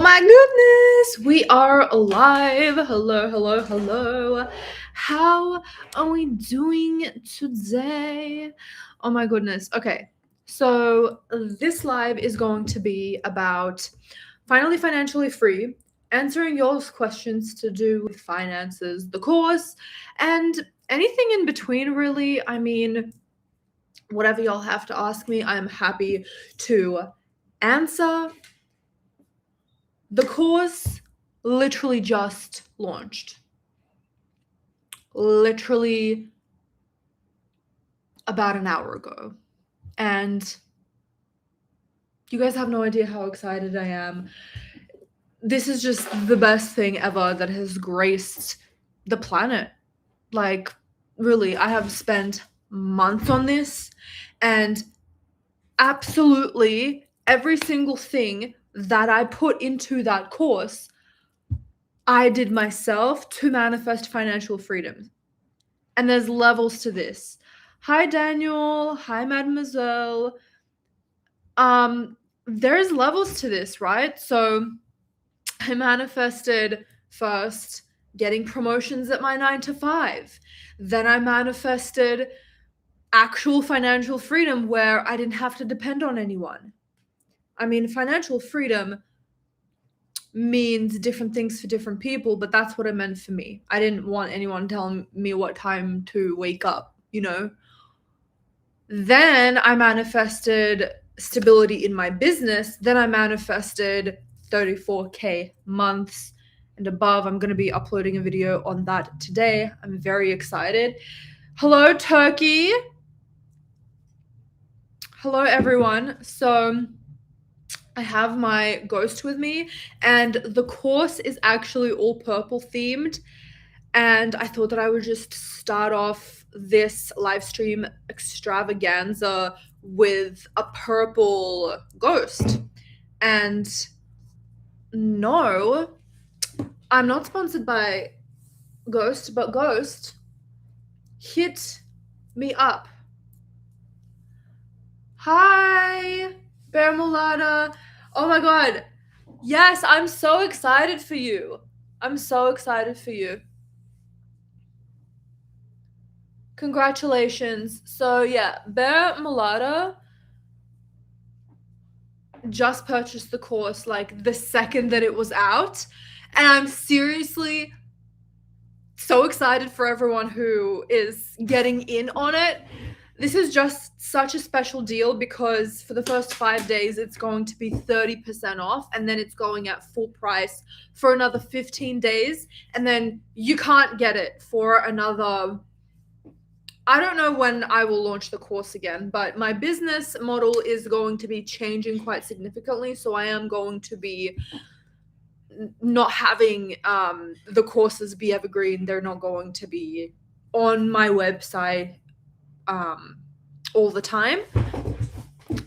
my goodness, we are alive. Hello. How are we doing today? Oh my goodness. Okay, so this live is going to be about finally financially free, answering your questions to do with finances, the course, and anything in between, really. I mean, whatever y'all have to ask me, I'm happy to answer. The course literally just launched. Literally about an hour ago. And you guys have no idea how excited I am. This is just the best thing ever that has graced the planet. Like, really, I have spent months on this, and absolutely every single thing that I put into that course, I did myself to manifest financial freedom. And there's levels to this. Hi, Daniel. Hi, Mademoiselle. There's levels to this, right? So I manifested first getting promotions at my 9 to 5. Then I manifested actual financial freedom where I didn't have to depend on anyone. I mean, financial freedom means different things for different people, but that's what it meant for me. I didn't want anyone telling me what time to wake up, you know? Then I manifested stability in my business. Then I manifested 34K months and above. I'm going to be uploading a video on that today. I'm very excited. Hello, Turkey. Hello, everyone. So I have my ghost with me, and the course is actually all purple themed. And I thought that I would just start off this live stream extravaganza with a purple ghost. And no, I'm not sponsored by Ghost, but Ghost, hit me up. Hi, Bear Mulata. Oh my god. Yes, I'm so excited for you. I'm so excited for you. Congratulations. So yeah, Bear Mulata just purchased the course like the second that it was out, and I'm seriously so excited for everyone who is getting in on it. This is just such a special deal because for the first 5 days it's going to be 30% off, and then it's going at full price for another 15 days, and then you can't get it for another, I don't know when I will launch the course again, but my business model is going to be changing quite significantly. So I am going to be not having the courses be evergreen. They're not going to be on my website all the time,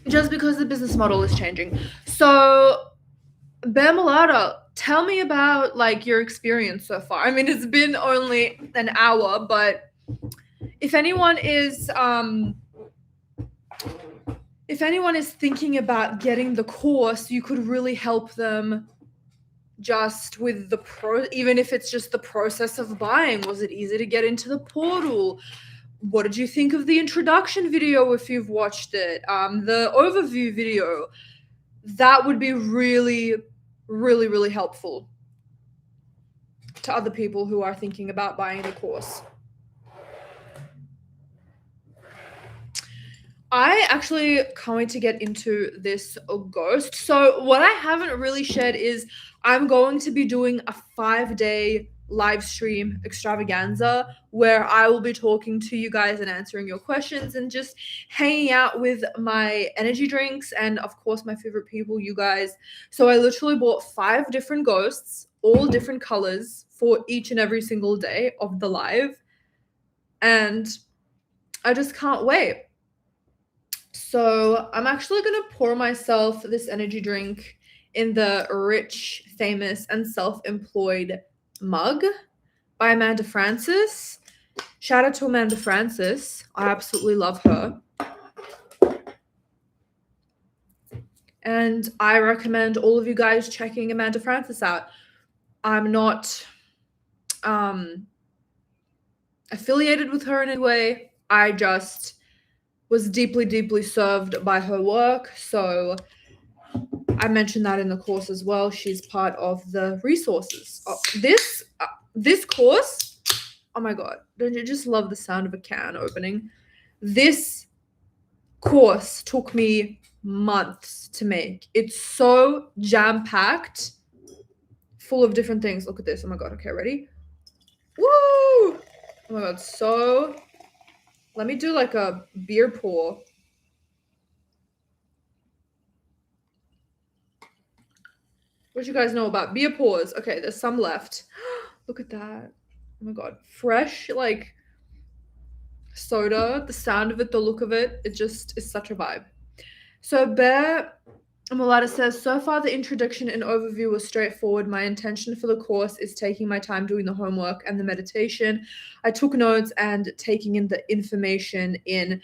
just because the business model is changing. So, Bear Mulata, tell me about like your experience so far. I mean, it's been only an hour, but if anyone is thinking about getting the course, you could really help them just with even if it's just the process of buying. Was it easy to get into the portal? What did you think of the introduction video if you've watched it? The overview video. That would be really, really, really helpful to other people who are thinking about buying the course. I actually can't wait to get into this ghost. So what I haven't really shared is I'm going to be doing a 5-day live stream extravaganza where I will be talking to you guys and answering your questions and just hanging out with my energy drinks and of course my favorite people, you guys. So I literally bought 5 different ghosts, all different colors for each and every single day of the live. And I just can't wait. So I'm actually going to pour myself this energy drink in the Rich, Famous, and Self-Employed mug by Amanda Francis. Shout out to Amanda Francis. I absolutely love her. And I recommend all of you guys checking Amanda Francis out. I'm not affiliated with her in any way. I just was deeply, deeply served by her work. So I mentioned that in the course as well. She's part of the resources. This course, oh my God, don't you just love the sound of a can opening? This course took me months to make. It's so jam-packed, full of different things. Look at this. Oh my God. Okay, ready? Woo! Oh my God. So let me do like a beer pour. What do you guys know about beer pours? Okay, there's some left. Look at that. Oh my God. Fresh, like soda, the sound of it, the look of it, it just is such a vibe. So Bear Malata says, so far the introduction and overview was straightforward. My intention for the course is taking my time doing the homework and the meditation. I took notes and taking in the information in.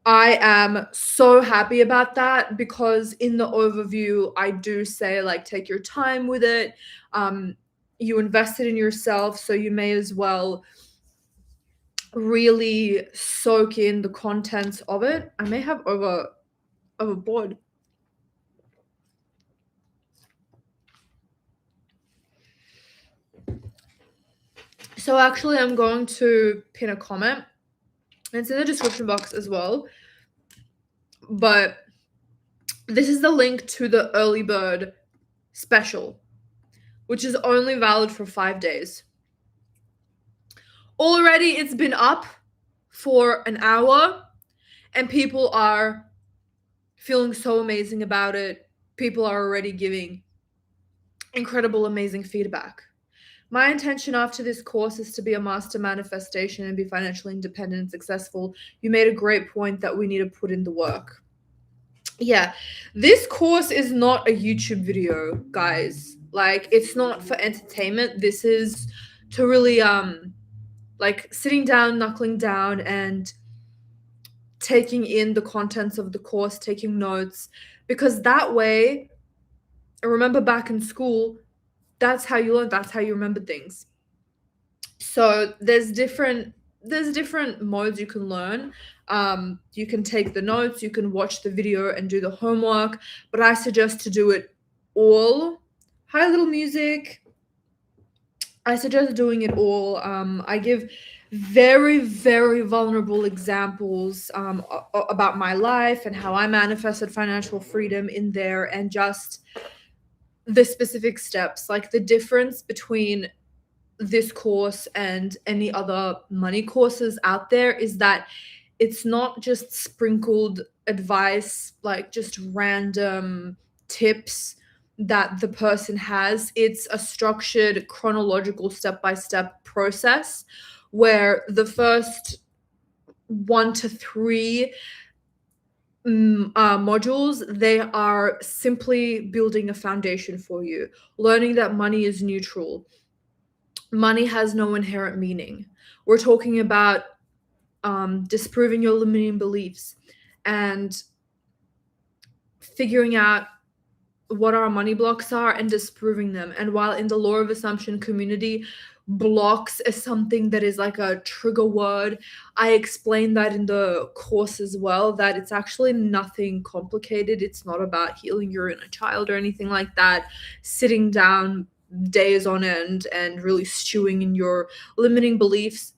I am so happy about that because in the overview, I do say, like, take your time with it. You invested in yourself, so you may as well really soak in the contents of it. I may have overboard. So actually, I'm going to pin a comment. It's in the description box as well. But this is the link to the early bird special, which is only valid for 5 days. Already it's been up for an hour and people are feeling so amazing about it. People are already giving incredible, amazing feedback. My intention after this course is to be a master manifestation and be financially independent and successful. You made a great point that we need to put in the work. Yeah, this course is not a YouTube video, guys. Like, it's not for entertainment. This is to really like sitting down, knuckling down, and taking in the contents of the course, taking notes, because that way, I remember back in school, that's how you learn, that's how you remember things. So there's different modes you can learn. You can take the notes, you can watch the video and do the homework, but I suggest to do it all. Hi, little music. I suggest doing it all. I give very, very vulnerable examples about my life and how I manifested financial freedom in there, and just the specific steps, like the difference between this course and any other money courses out there is that it's not just sprinkled advice, like just random tips that the person has. It's a structured, chronological, step-by-step process where the first 1 to 3 modules, they are simply building a foundation for you, learning that money is neutral. Money has no inherent meaning. We're talking about disproving your limiting beliefs and figuring out what our money blocks are and disproving them. And while in the law of assumption community, blocks is something that is like a trigger word, I explained that in the course as well, that it's actually nothing complicated. It's not about healing your inner child or anything like that. Sitting down days on end and really stewing in your limiting beliefs.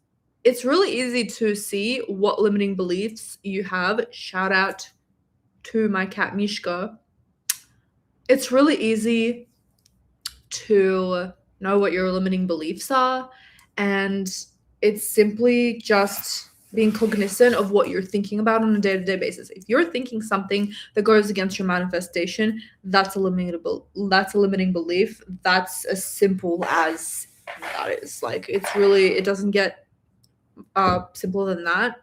It's really easy to see what limiting beliefs you have. Shout out to my cat Mishka. It's really easy to know what your limiting beliefs are, and it's simply just being cognizant of what you're thinking about on a day-to-day basis. If you're thinking something that goes against your manifestation, that's a limiting belief. That's as simple as that is. Like, it's really, it doesn't get simpler than that.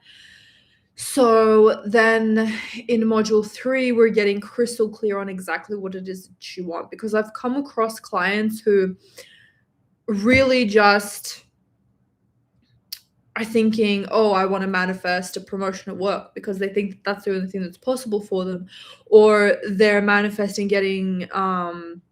So then in module 3, we're getting crystal clear on exactly what it is that you want, because I've come across clients who really just are thinking, oh, I want to manifest a promotion at work because they think that's the only thing that's possible for them, or they're manifesting getting an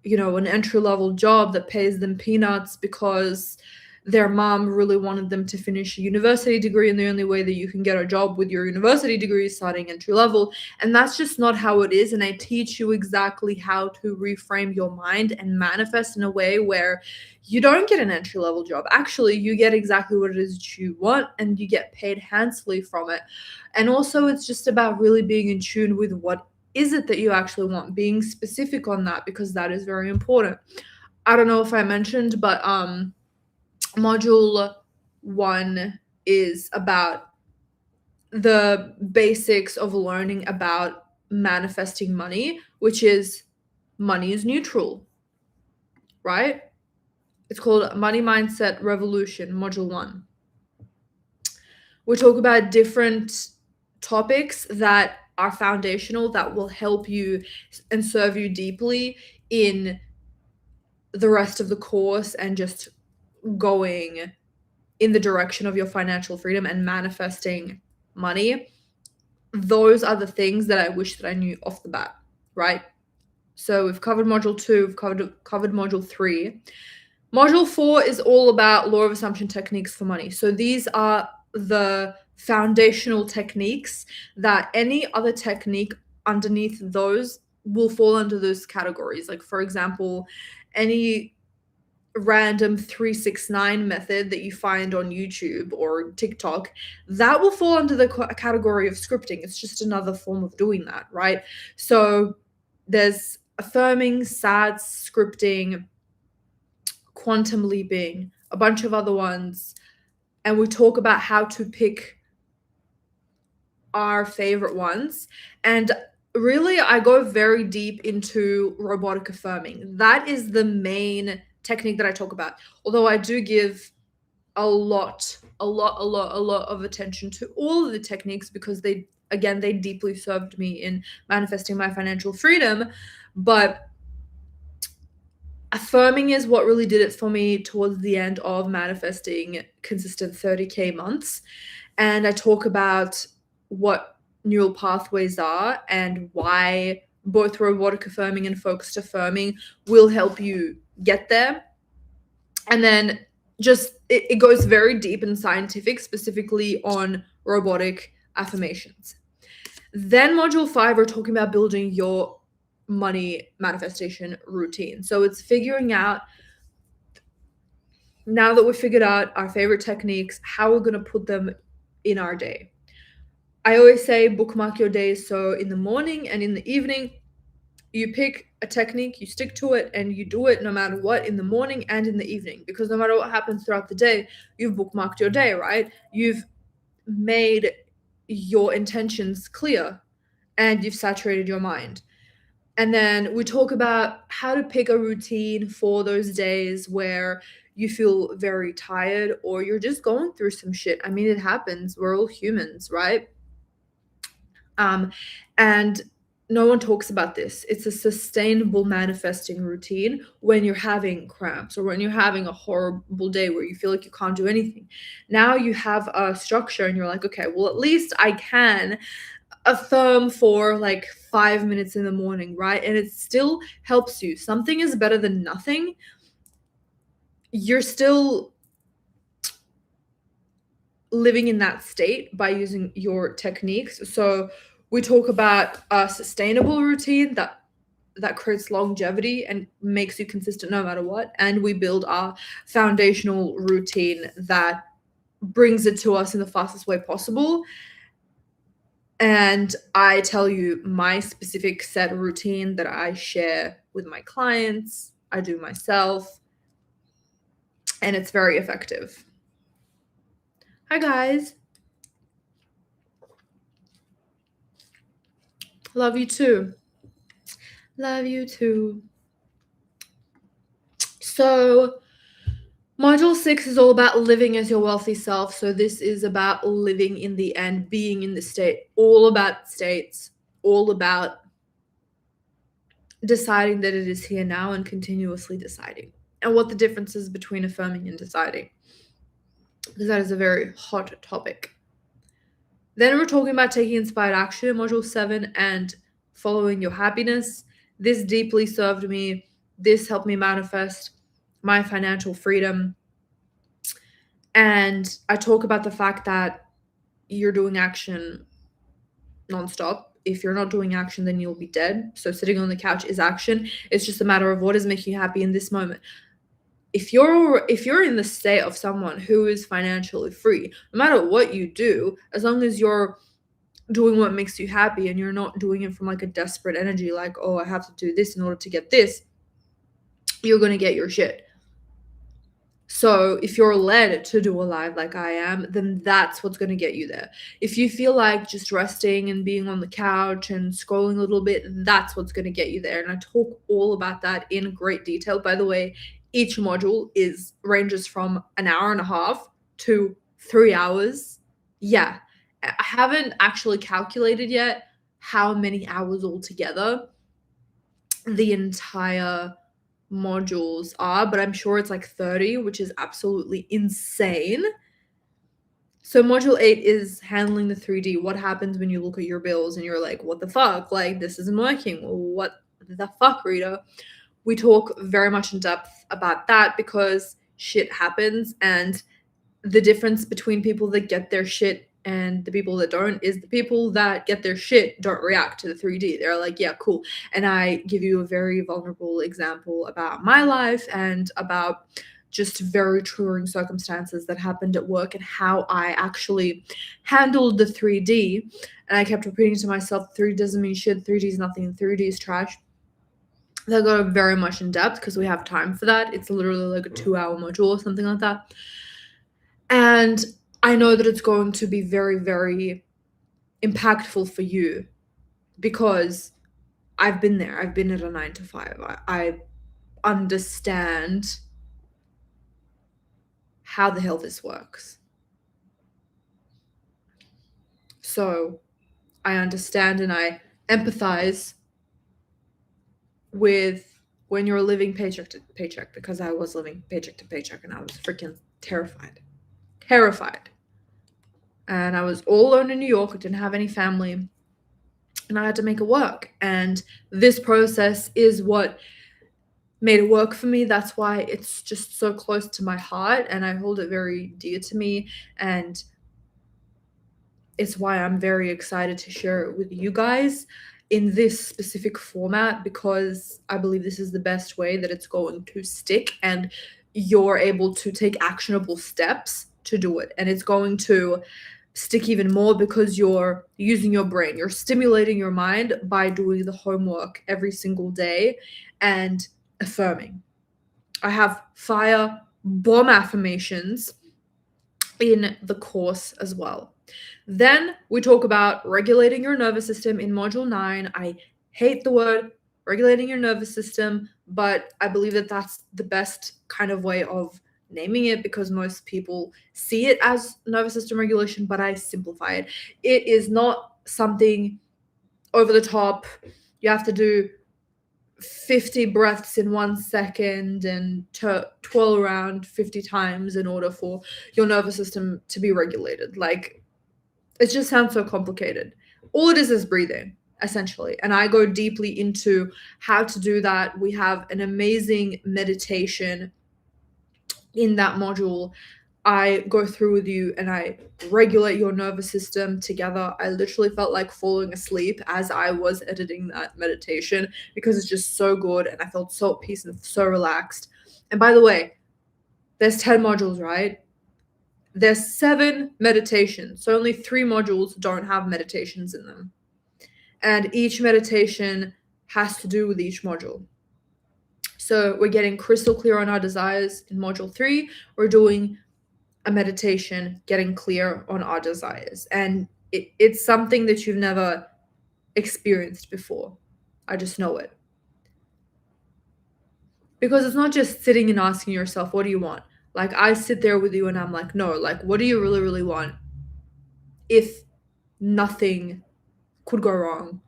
entry-level job that pays them peanuts because their mom really wanted them to finish a university degree, and the only way that you can get a job with your university degree is starting entry level. And that's just not how it is. And I teach you exactly how to reframe your mind and manifest in a way where you don't get an entry level job. Actually, you get exactly what it is that you want, and you get paid handsomely from it. And also, it's just about really being in tune with what is it that you actually want, being specific on that, because that is very important. I don't know if I mentioned, but module 1 is about the basics of learning about manifesting money, which is money is neutral, right? It's called Money Mindset Revolution, module 1. We talk about different topics that are foundational, that will help you and serve you deeply in the rest of the course, and just going in the direction of your financial freedom and manifesting money. Those are the things that I wish that I knew off the bat, right? So we've covered module 2, we've covered module 3. Module 4 is all about law of assumption techniques for money. So these are the foundational techniques that any other technique underneath those will fall under those categories. Like, for example, any random 369 method that you find on YouTube or TikTok, that will fall under the category of scripting. It's just another form of doing that, right? So there's affirming, SADS, scripting, quantum leaping, a bunch of other ones. And we talk about how to pick our favorite ones. And really, I go very deep into robotic affirming. That is the main technique that I talk about. Although I do give a lot of attention to all of the techniques, because they deeply served me in manifesting my financial freedom. But affirming is what really did it for me towards the end of manifesting consistent 30K months. And I talk about what neural pathways are and why both robotic affirming and focused affirming will help you get there. And then just it goes very deep and scientific, specifically on robotic affirmations. Then module 5, we're talking about building your money manifestation routine. So it's figuring out, now that we've figured out our favorite techniques, how we're going to put them in our day. I always say bookmark your days. So in the morning and in the evening, you pick a technique, you stick to it, and you do it no matter what, in the morning and in the evening. Because no matter what happens throughout the day, you've bookmarked your day, right? You've made your intentions clear and you've saturated your mind. And then we talk about how to pick a routine for those days where you feel very tired or you're just going through some shit. I mean, it happens. We're all humans, right? And no one talks about this. It's a sustainable manifesting routine when you're having cramps or when you're having a horrible day where you feel like you can't do anything. Now you have a structure and you're like, okay, well, at least I can affirm for like 5 minutes in the morning, right? And it still helps you. Something is better than nothing. You're still living in that state by using your techniques. So we talk about a sustainable routine that creates longevity and makes you consistent no matter what. And we build our foundational routine that brings it to us in the fastest way possible. And I tell you my specific set routine that I share with my clients, I do myself, and it's very effective. Hi, guys. Love you too. Love you too. So, module 6 is all about living as your wealthy self. So this is about living in the end, being in the state, all about states, all about deciding that it is here now and continuously deciding, and what the difference is between affirming and deciding. because that is a very hot topic. Then we're talking about taking inspired action in module 7 and following your happiness. This deeply served me. This helped me manifest my financial freedom. And I talk about the fact that you're doing action nonstop. If you're not doing action, then you'll be dead. So sitting on the couch is action. It's just a matter of what is making you happy in this moment. If you're in the state of someone who is financially free, no matter what you do, as long as you're doing what makes you happy and you're not doing it from like a desperate energy, like, oh, I have to do this in order to get this, you're going to get your shit. So if you're led to do a live like I am, then that's what's going to get you there. If you feel like just resting and being on the couch and scrolling a little bit, that's what's going to get you there. And I talk all about that in great detail. By the way, each module ranges from an hour and a half to 3 hours. Yeah. I haven't actually calculated yet how many hours altogether the entire modules are, but I'm sure it's like 30, which is absolutely insane. So module 8 is handling the 3D. What happens when you look at your bills and you're like, what the fuck? Like, this isn't working. What the fuck, Rita? We talk very much in depth about that because shit happens, and the difference between people that get their shit and the people that don't is the people that get their shit don't react to the 3D. They're like, yeah, cool. And I give you a very vulnerable example about my life and about just very triggering circumstances that happened at work and how I actually handled the 3D. And I kept repeating to myself, 3D doesn't mean shit, 3D is nothing, 3D is trash. That got very much in depth because we have time for that. It's literally like a 2-hour module or something like that. And I know that it's going to be very, very impactful for you because I've been there. I've been at a 9 to 5. I understand how the hell this works. So I understand and I empathize with when you're living paycheck to paycheck, because I was living paycheck to paycheck and I was freaking terrified. And I was all alone in New York. I didn't have any family and I had to make it work. And this process is what made it work for me. That's why it's just so close to my heart and I hold it very dear to me. And it's why I'm very excited to share it with you guys in this specific format, because I believe this is the best way that it's going to stick and you're able to take actionable steps to do it. And it's going to stick even more because you're using your brain. You're stimulating your mind by doing the homework every single day and affirming. I have fire bomb affirmations in the course as well. Then we talk about regulating your nervous system in module 9. I hate the word regulating your nervous system, but I believe that that's the best kind of way of naming it because most people see it as nervous system regulation, but I simplify it. It is not something over the top. You have to do 50 breaths in 1 second and twirl around 50 times in order for your nervous system to be regulated. Like, it just sounds so complicated. All it is breathing, essentially. And I go deeply into how to do that. We have an amazing meditation in that module. I go through with you and I regulate your nervous system together. I literally felt like falling asleep as I was editing that meditation because it's just so good and I felt so at peace and so relaxed. And by the way, there's 10 modules, right? There's 7 meditations. So only 3 modules don't have meditations in them. And each meditation has to do with each module. So we're getting crystal clear on our desires in module 3. We're doing a meditation, getting clear on our desires. And it's something that you've never experienced before. I just know it. Because it's not just sitting and asking yourself, what do you want? Like, I sit there with you and I'm like, no, like, what do you really, really want? If nothing could go wrong,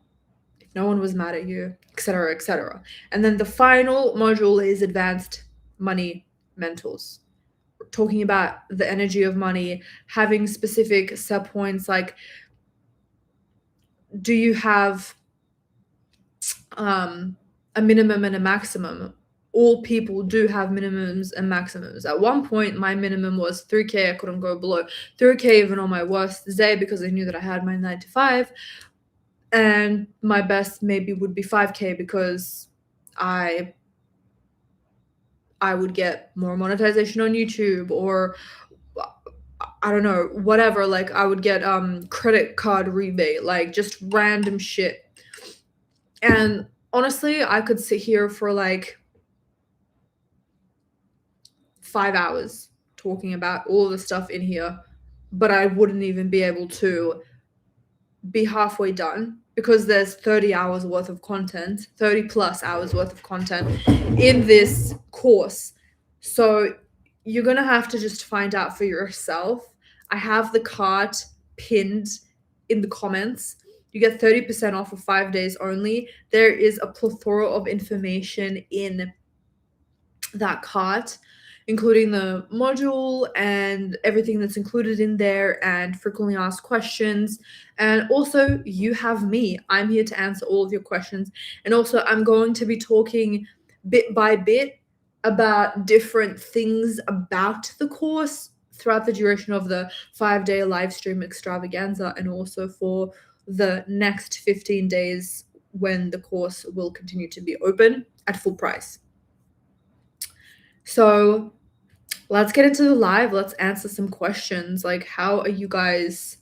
if no one was mad at you, etc., etc. And then the final module is advanced money mentors. talking about the energy of money, having specific set points like, do you have a minimum and a maximum? All people do have minimums and maximums. At one point, my minimum was 3K. I couldn't go below 3K even on my worst day because I knew that I had my 9 to 5. And my best maybe would be 5K because I would get more monetization on YouTube, or I don't know, whatever. Like I would get credit card rebate, like just random shit. And honestly, I could sit here for like 5 hours talking about all the stuff in here, but I wouldn't even be able to be halfway done because there's 30 hours worth of content, 30 plus hours worth of content in this course. So you're going to have to just find out for yourself. I have the card pinned in the comments. You get 30% off for 5 days only. There is a plethora of information in that cart, including the module and everything that's included in there, and frequently asked questions. And also, you have me. I'm here to answer all of your questions. And also, I'm going to be talking bit by bit about different things about the course throughout the duration of the 5-day live stream extravaganza, and also for the next 15 days when the course will continue to be open at full price. So let's get into the live. Let's answer some questions. Like, how are you guys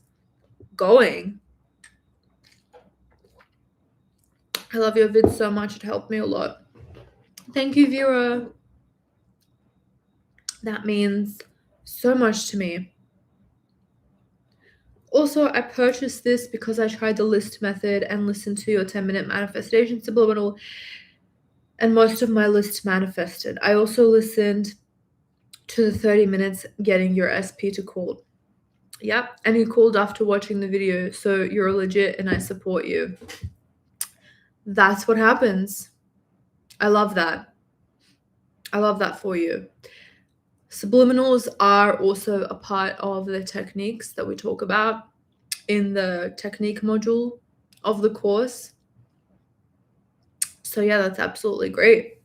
going? I love your vids so much. It helped me a lot. Thank you, Vera. That means so much to me. Also, I purchased this because I tried the list method and listened to your 10-minute manifestation subliminal, and most of my lists manifested. I also listened to the 30 minutes getting your SP to call. Yep, and you called after watching the video, so you're legit and I support you. That's what happens. I love that. I love that for you. Subliminals are also a part of the techniques that we talk about in the technique module of the course. So yeah, that's absolutely great.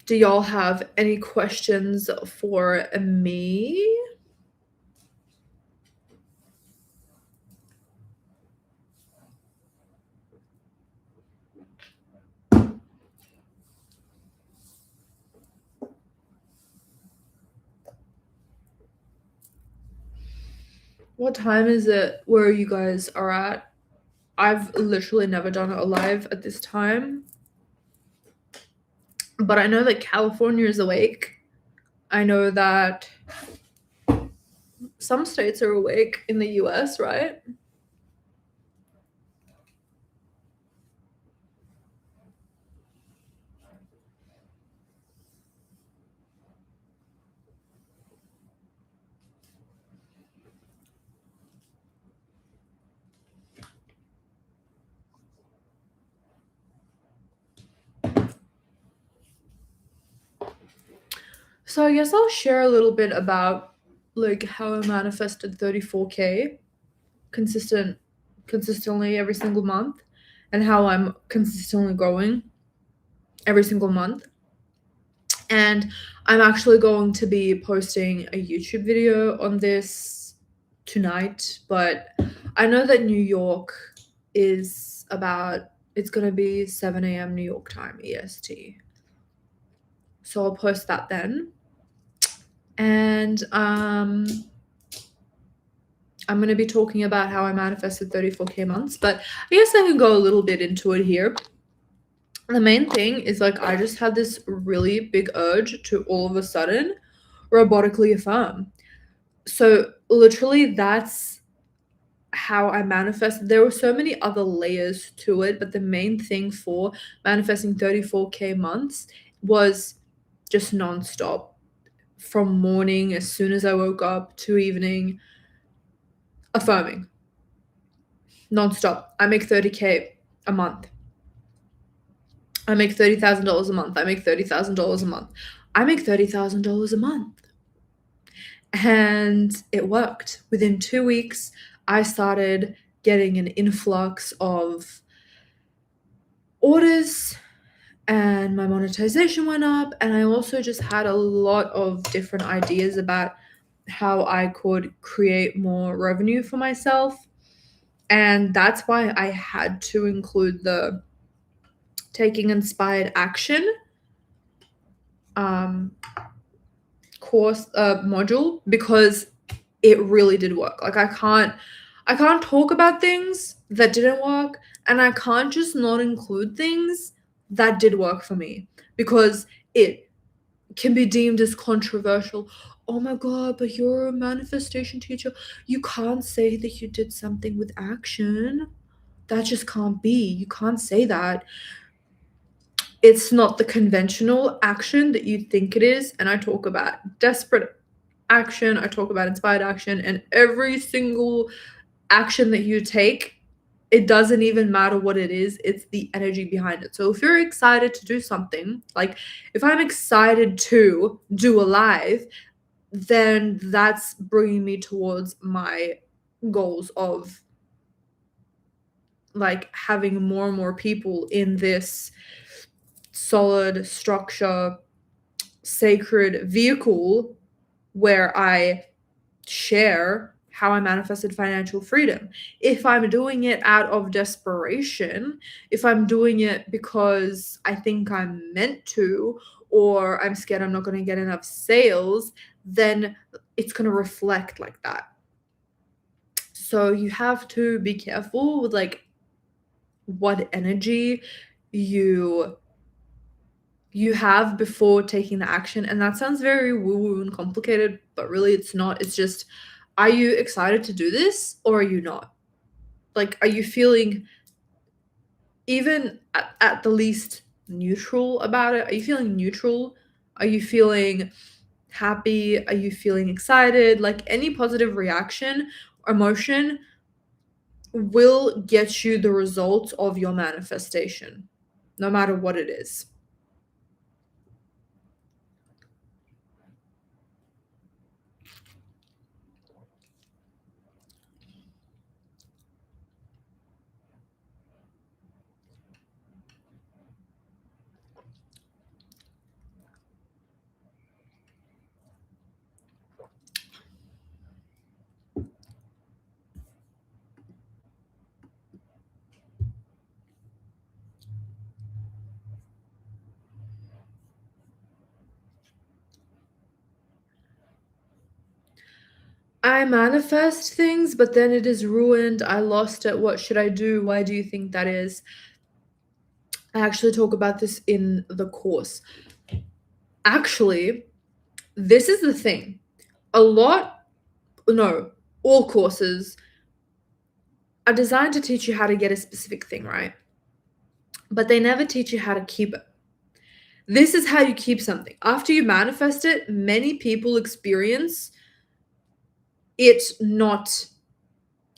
Do y'all have any questions for me? What time is it where you guys are at? I've literally never done a live at this time. But I know that California is awake. I know that some states are awake in the US, right? So I guess I'll share a little bit about like how I manifested 34K consistently every single month, and how I'm consistently growing every single month. And I'm actually going to be posting a YouTube video on this tonight, but I know that New York is it's going to be 7 a.m. New York time, EST. So I'll post that then. And I'm going to be talking about how I manifested 34K months, but I guess I can go a little bit into it here. The main thing is like I just had this really big urge to all of a sudden robotically affirm. So literally that's how I manifested. There were so many other layers to it, but the main thing for manifesting 34K months was just nonstop. From morning, as soon as I woke up, to evening, affirming. Nonstop. I make 30K a month. I make $30,000 a month. I make $30,000 a month. I make $30,000 a month. And it worked. Within 2 weeks, I started getting an influx of orders and my monetization went up. And I also just had a lot of different ideas about how I could create more revenue for myself. And that's why I had to include the taking inspired action course module, because it really did work. Like I can't talk about things that didn't work, and I can't just not include things that did work for me, because it can be deemed as controversial. Oh my god, but you're a manifestation teacher. You can't say that you did something with action. That just can't be. You can't say that. It's not the conventional action that you think it is. And I talk about desperate action, I talk about inspired action, and every single action that you take, it doesn't even matter what it is, it's the energy behind it. So if you're excited to do something, like if I'm excited to do a live, then that's bringing me towards my goals of like having more and more people in this solid structure, sacred vehicle where I share how I manifested financial freedom. If I'm doing it out of desperation, if I'm doing it because I think I'm meant to, or I'm scared I'm not going to get enough sales, then it's going to reflect like that. So you have to be careful with like what energy you have before taking the action. And that sounds very woo-woo and complicated, but really it's not. It's just, are you excited to do this or are you not? Like, are you feeling even at the least neutral about it? Are you feeling neutral? Are you feeling happy? Are you feeling excited? Like any positive reaction or emotion will get you the results of your manifestation, no matter what it is. I manifest things, but then it is ruined. I lost it. What should I do? Why do you think that is? I actually talk about this in the course. Actually, this is the thing. All courses are designed to teach you how to get a specific thing, right? But they never teach you how to keep it. This is how you keep something. After you manifest it, many people experience it not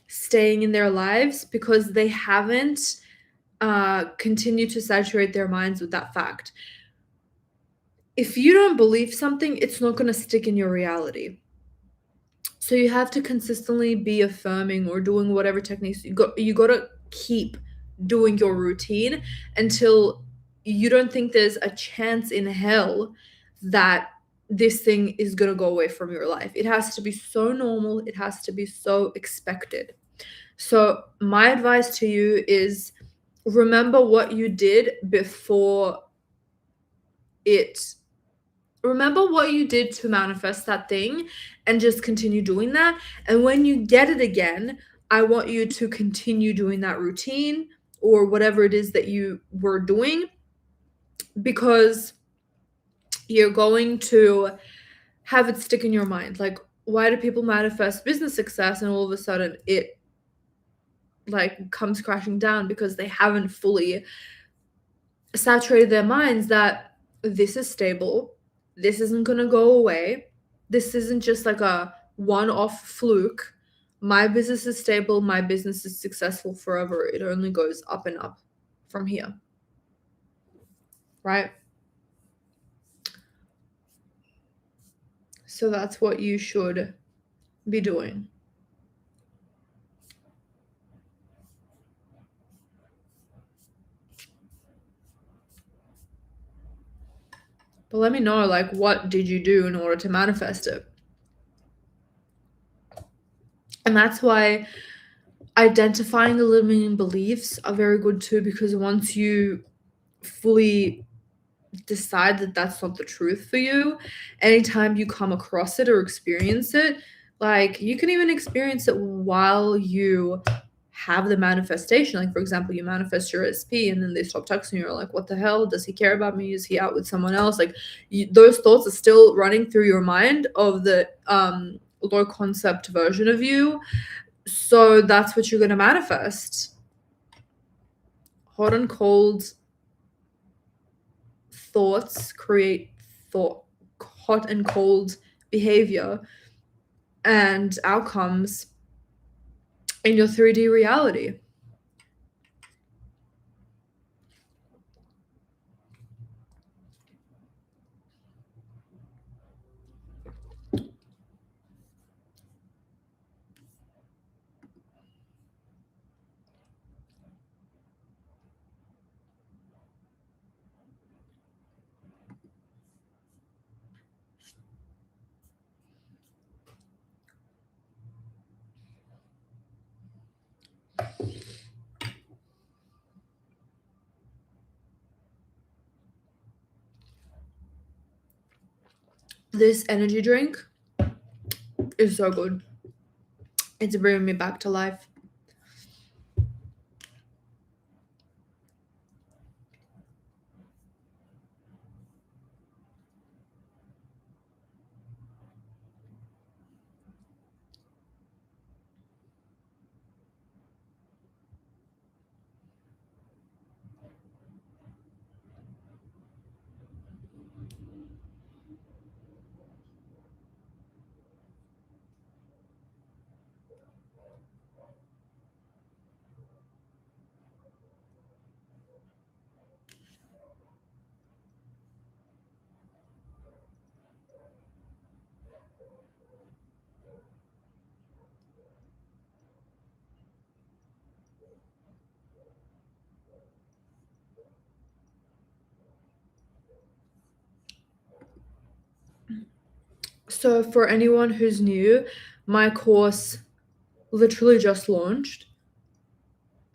staying in their lives because they haven't continued to saturate their minds with that fact. If you don't believe something, it's not going to stick in your reality. So you have to consistently be affirming or doing whatever techniques you got to keep doing your routine until you don't think there's a chance in hell that this thing is going to go away from your life. It has to be so normal, it has to be so expected. So my advice to you is remember what you did before it. Remember what you did to manifest that thing and just continue doing that. And when you get it again, I want you to continue doing that routine or whatever it is that you were doing, because you're going to have it stick in your mind. Like, why do people manifest business success and all of a sudden it like comes crashing down? Because they haven't fully saturated their minds that this is stable, this isn't going to go away, this isn't just like a one-off fluke. My business is stable, my business is successful forever. It only goes up and up from here, right? So that's what you should be doing. But let me know, like, what did you do in order to manifest it? And that's why identifying the limiting beliefs are very good too, because once you fully decide that that's not the truth for you, anytime you come across it or experience it, like, you can even experience it while you have the manifestation. Like, for example, you manifest your SP and then they stop texting you. You're like, what the hell? Does he care about me? Is he out with someone else? Like, those thoughts are still running through your mind of the low concept version of you. So that's what you're going to manifest. Hot and cold thoughts create hot and cold behavior and outcomes in your 3D reality. This energy drink is so good. It's bringing me back to life. So for anyone who's new, my course literally just launched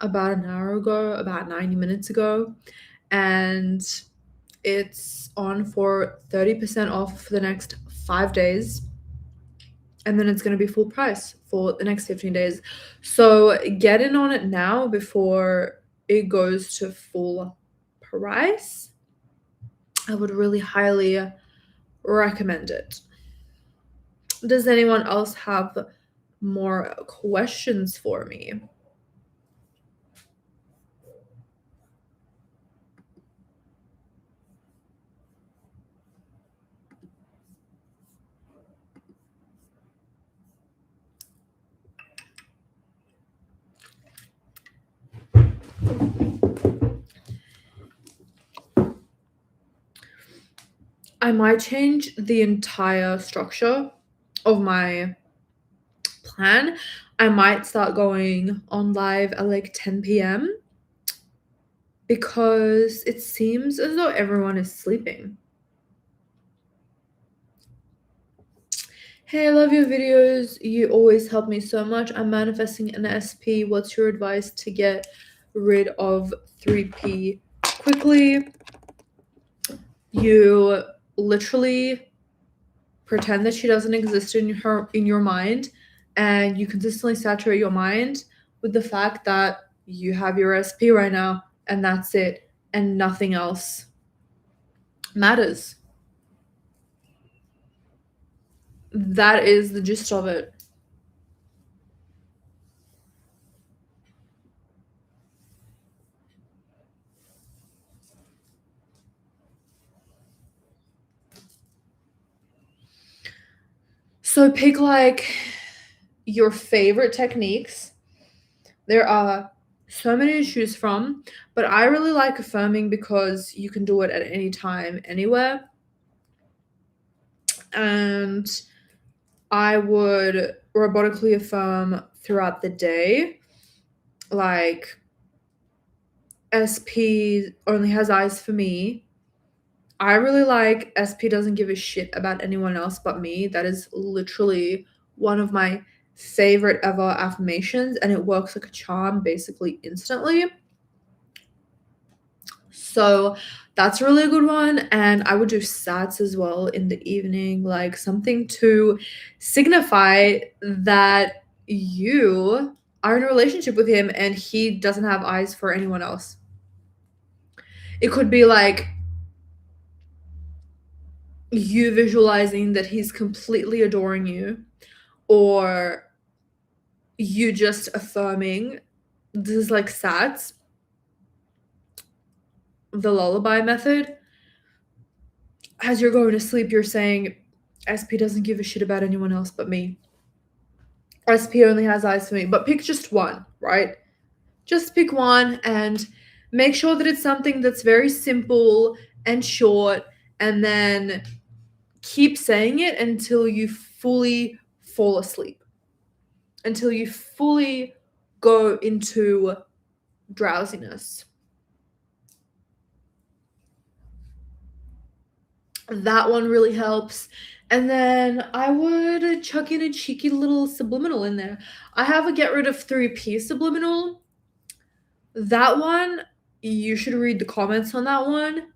about an hour ago, about 90 minutes ago, and it's on for 30% off for the next 5 days, and then it's going to be full price for the next 15 days. So get in on it now before it goes to full price. I would really highly recommend it. Does anyone else have more questions for me? I might change the entire structure of my plan. I might start going on live at like 10 p.m. because it seems as though everyone is sleeping. Hey, I love your videos. You always help me so much. I'm manifesting an SP. What's your advice to get rid of 3P quickly? You literally pretend that she doesn't exist in your mind, and you consistently saturate your mind with the fact that you have your SP right now, and that's it, and nothing else matters. That is the gist of it. So pick like your favorite techniques. There are so many to choose from, but I really like affirming because you can do it at any time, anywhere. And I would robotically affirm throughout the day, like, SP only has eyes for me. I really like SP doesn't give a shit about anyone else but me. That is literally one of my favorite ever affirmations, and it works like a charm basically instantly. So that's a really good one. And I would do sats as well in the evening, like something to signify that you are in a relationship with him and he doesn't have eyes for anyone else. It could be like you visualizing that he's completely adoring you, or you just affirming. This is like sats, the lullaby method. As you're going to sleep, you're saying, SP doesn't give a shit about anyone else but me. SP only has eyes for me. But pick just one, right? Just pick one and make sure that it's something that's very simple and short, and then keep saying it until you fully fall asleep, until you fully go into drowsiness. That one really helps. And then I would chuck in a cheeky little subliminal in there. I have a get rid of 3P subliminal. That one, you should read the comments on that one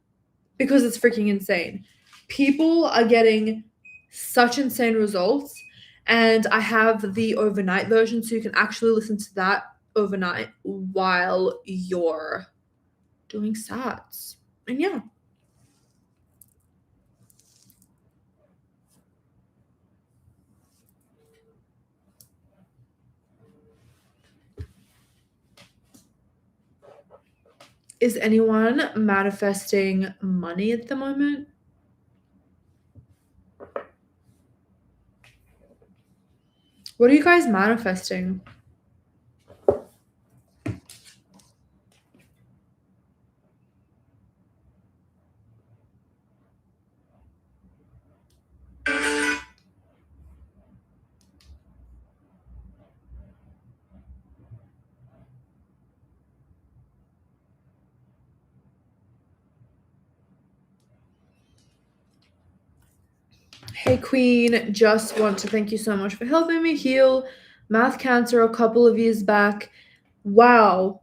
because it's freaking insane. People are getting such insane results. And I have the overnight version, so you can actually listen to that overnight while you're doing sats. And yeah. Is anyone manifesting money at the moment? What are you guys manifesting? Hey Queen, just want to thank you so much for helping me heal math cancer a couple of years back. Wow.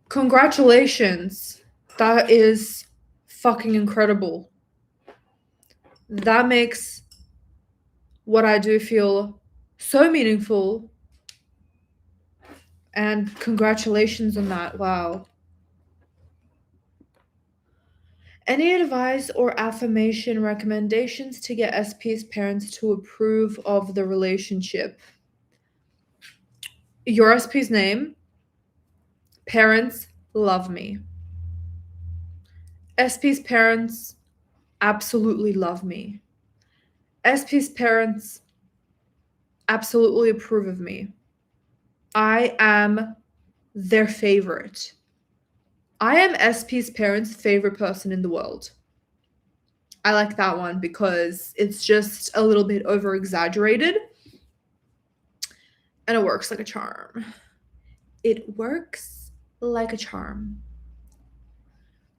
Congratulations. That is fucking incredible. That makes what I do feel so meaningful. And congratulations on that. Wow. Any advice or affirmation recommendations to get SP's parents to approve of the relationship? Your SP's name, parents love me. SP's parents absolutely love me. SP's parents absolutely approve of me. I am their favorite. I am SP's parents' favorite person in the world. I like that one because it's just a little bit over exaggerated and it works like a charm. It works like a charm.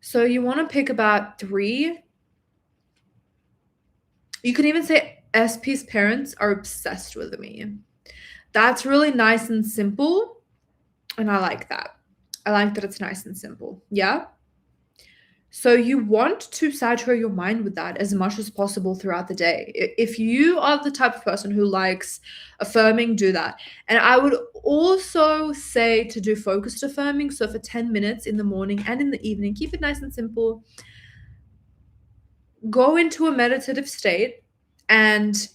So you want to pick about 3. You can even say SP's parents are obsessed with me. That's really nice and simple. And I like that. I like that it's nice and simple. Yeah. So you want to saturate your mind with that as much as possible throughout the day. If you are the type of person who likes affirming, do that. And I would also say to do focused affirming. So for 10 minutes in the morning and in the evening, keep it nice and simple. Go into a meditative state and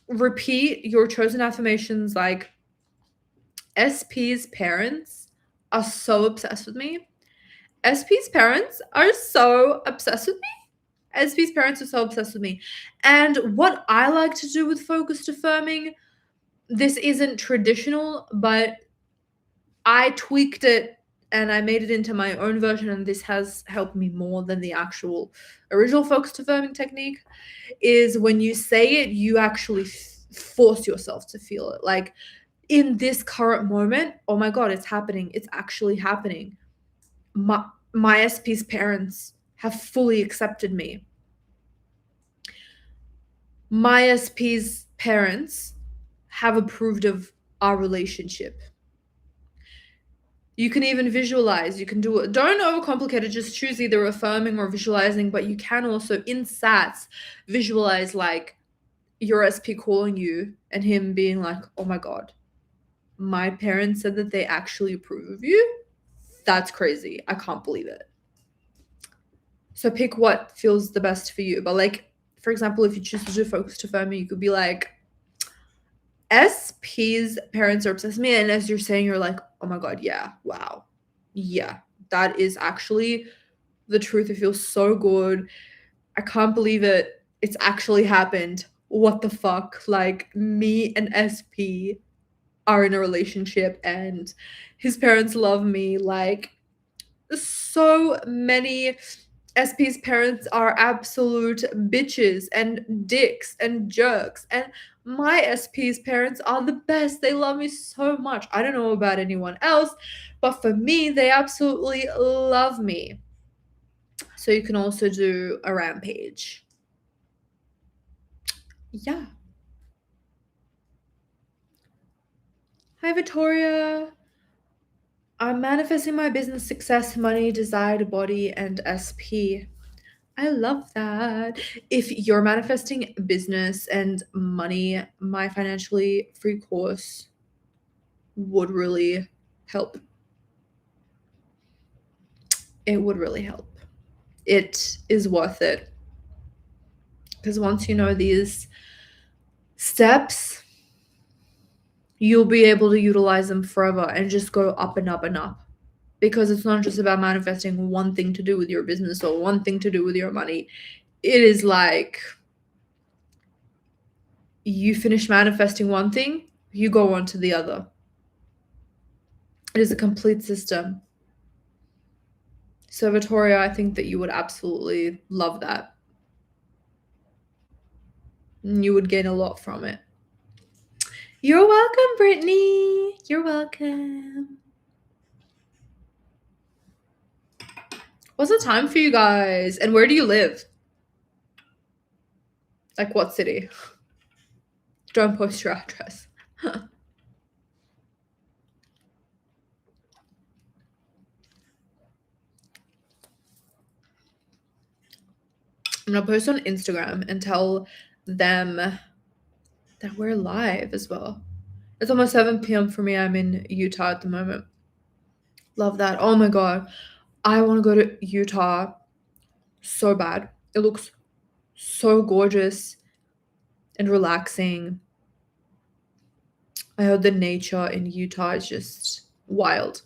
repeat your chosen affirmations like, SP's parents are so obsessed with me. SP's parents are so obsessed with me. SP's parents are so obsessed with me. And what I like to do with focused affirming, this isn't traditional, but I tweaked it and I made it into my own version, and this has helped me more than the actual original focused affirming technique, is when you say it, you actually force yourself to feel it. Like, in this current moment, oh my God, it's happening. It's actually happening. My SP's parents have fully accepted me. My SP's parents have approved of our relationship. You can even visualize. You can do it. Don't overcomplicate it. Just choose either affirming or visualizing, but you can also, in SATs, visualize like your SP calling you and him being like, oh my God, my parents said that they actually approve of you. That's crazy. I can't believe it. So pick what feels the best for you. But like, for example, if you choose to do focused affirming, you could be like, SP's parents are obsessed with me. And as you're saying, you're like, oh my God, yeah, wow. Yeah, that is actually the truth. It feels so good. I can't believe it. It's actually happened. What the fuck? Like, me and SP are in a relationship and his parents love me. Like, so many SP's parents are absolute bitches and dicks and jerks. And my SP's parents are the best. They love me so much. I don't know about anyone else, but for me, they absolutely love me. So you can also do a rampage. Yeah. Hi, Victoria. I'm manifesting my business success, money, desired body, and SP. I love that. If you're manifesting business and money, my financially free course would really help. It would really help. It is worth it. Because once you know these steps, you'll be able to utilize them forever and just go up and up and up. Because it's not just about manifesting one thing to do with your business or one thing to do with your money. It is like you finish manifesting one thing, you go on to the other. It is a complete system. So, Victoria, I think that you would absolutely love that. You would gain a lot from it. You're welcome, Brittany. You're welcome. What's the time for you guys? And where do you live? Like, what city? Don't post your address. I'm gonna post on Instagram and tell them that we're live as well. It's almost 7 p.m. for me. I'm in Utah at the moment. Love that. Oh my God. I want to go to Utah so bad. It looks so gorgeous and relaxing. I heard the nature in Utah is just wild.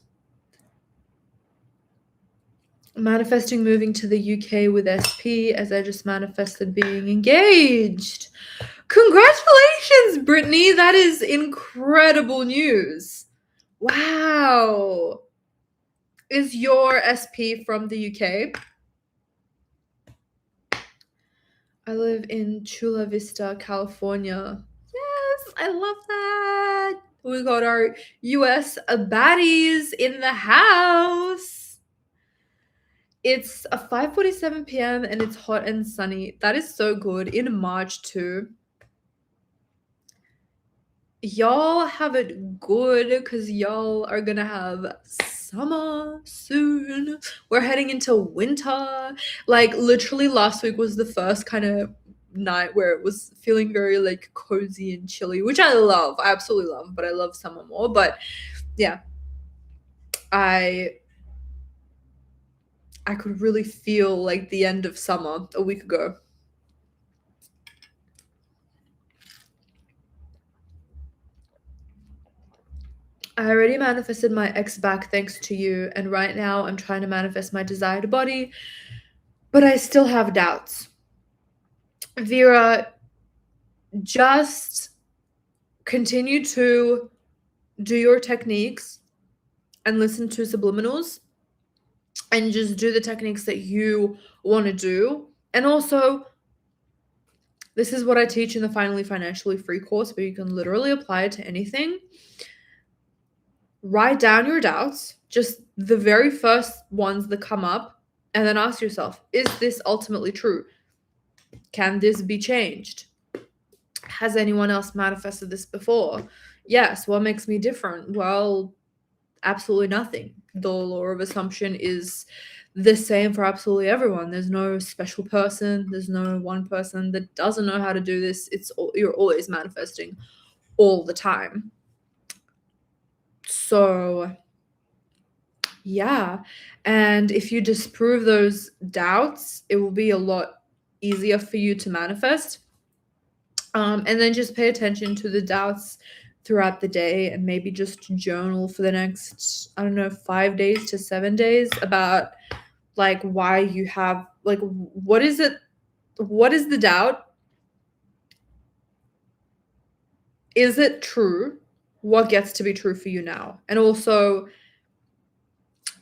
Manifesting moving to the UK with SP as I just manifested being engaged. Congratulations, Brittany. That is incredible news. Wow. Is your SP from the UK? I live in Chula Vista, California. Yes, I love that. We got our US baddies in the house. It's a 5:47 p.m. and it's hot and sunny. That is so good. In March too. Y'all have it good because y'all are gonna have summer soon. We're heading into winter. Like, literally last week was the first kind of night where it was feeling very like cozy and chilly, which I love. I absolutely love, but I love summer more. But yeah, I could really feel like the end of summer a week ago. I already manifested my ex back thanks to you, and right now I'm trying to manifest my desired body, but I still have doubts. Vera, just continue to do your techniques and listen to subliminals and just do the techniques that you want to do. And also, this is what I teach in the Finally Financially Free course, where you can literally apply it to anything. Write down your doubts, just the very first ones that come up, and then ask yourself, is this ultimately true? Can this be changed? Has anyone else manifested this before? Yes. What makes me different? Well, absolutely nothing. The law of assumption is the same for absolutely everyone. There's no special person. There's no one person that doesn't know how to do this. You're always manifesting all the time. So, yeah. And if you disprove those doubts, it will be a lot easier for you to manifest. And then just pay attention to the doubts throughout the day, and maybe just journal for the next, I don't know, 5 days to 7 days about like why you have, like, what is it? What is the doubt? Is it true? What gets to be true for you now? And also,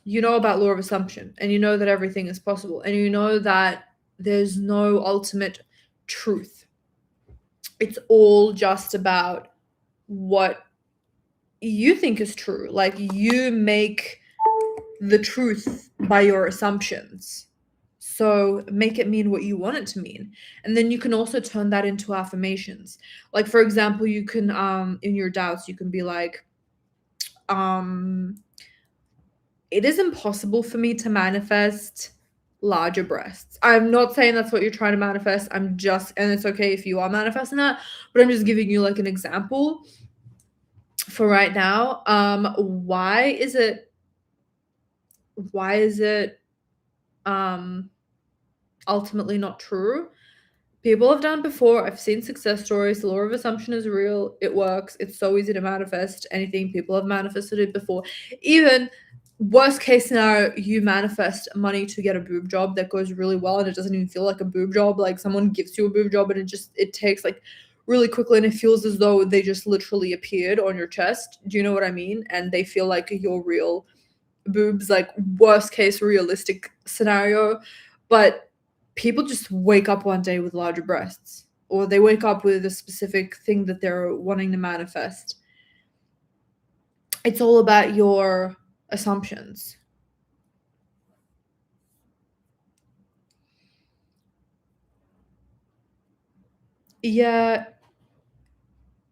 you know about law of assumption, and you know that everything is possible, and you know that there's no ultimate truth. It's all just about what you think is true. Like, you make the truth by your assumptions. So make it mean what you want it to mean. And then you can also turn that into affirmations. Like, for example, you can in your doubts, you can be like, it is impossible for me to manifest larger breasts. I'm not saying that's what you're trying to manifest. And it's okay if you are manifesting that, but I'm just giving you like an example for right now. Why is it ultimately not true? People have done it before. I've seen success stories. The law of assumption is real. It works. It's so easy to manifest anything. People have manifested it before. Even worst case scenario, you manifest money to get a boob job that goes really well, and it doesn't even feel like a boob job. Like, someone gives you a boob job and it takes like really quickly, and it feels as though they just literally appeared on your chest. Do you know what I mean? And they feel like your real boobs, like worst case realistic scenario. But people just wake up one day with larger breasts, or they wake up with a specific thing that they're wanting to manifest. It's all about your assumptions. Yeah,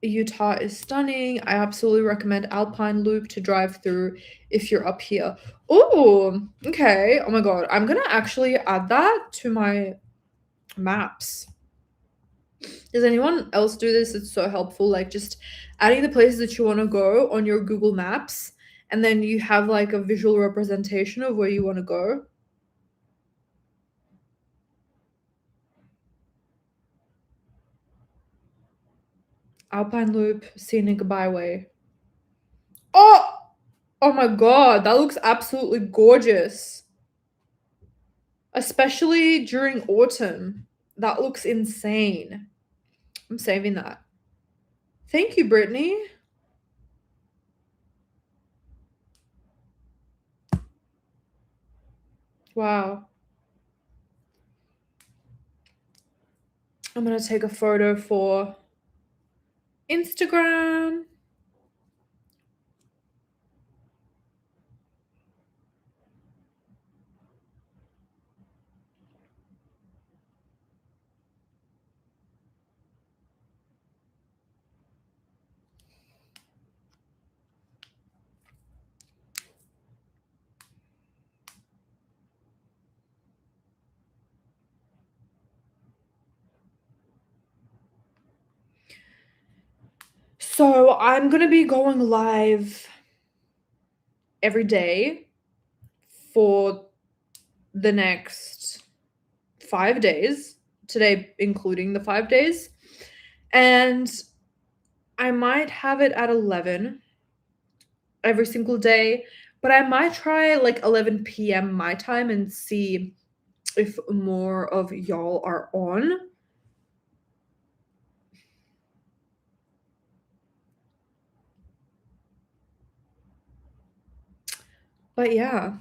Utah is stunning. I absolutely recommend Alpine Loop to drive through if you're up here. Oh, okay. Oh my god, I'm gonna actually add that to my maps. Does anyone else do this? It's so helpful. Like, just adding the places that you want to go on your Google Maps, and then you have like a visual representation of where you want to go. Alpine Loop, scenic byway. Oh, oh my god, that looks absolutely gorgeous. Especially during autumn. That looks insane. I'm saving that. Thank you, Brittany. Wow. I'm gonna take a photo for Instagram. So I'm gonna be going live every day for the next 5 days, today including the 5 days. And I might have it at 11 every single day, but I might try like 11 p.m. my time and see if more of y'all are on. But yeah.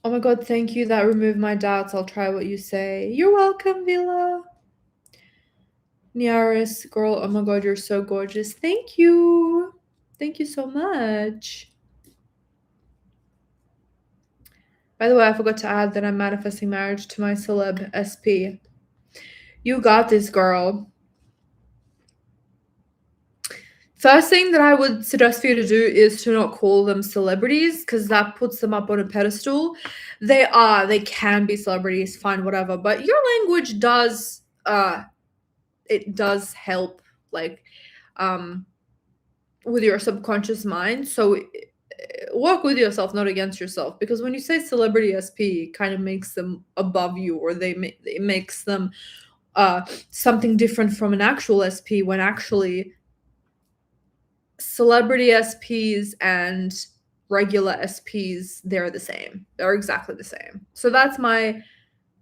Oh my god, thank you. That removed my doubts. I'll try what you say. You're welcome, Villa. Niaris, girl, oh my god, you're so gorgeous. Thank you. Thank you so much. By the way, I forgot to add that I'm manifesting marriage to my celeb SP. You got this, girl. First thing that I would suggest for you to do is to not call them celebrities, because that puts them up on a pedestal. They can be celebrities, fine, whatever. But your language does it does help, like, with your subconscious mind. So work with yourself, not against yourself, because when you say celebrity SP, it kind of makes them above you, or it makes them something different from an actual SP, when actually celebrity SPs and regular SPs, they're the same. They're exactly the same. So that's my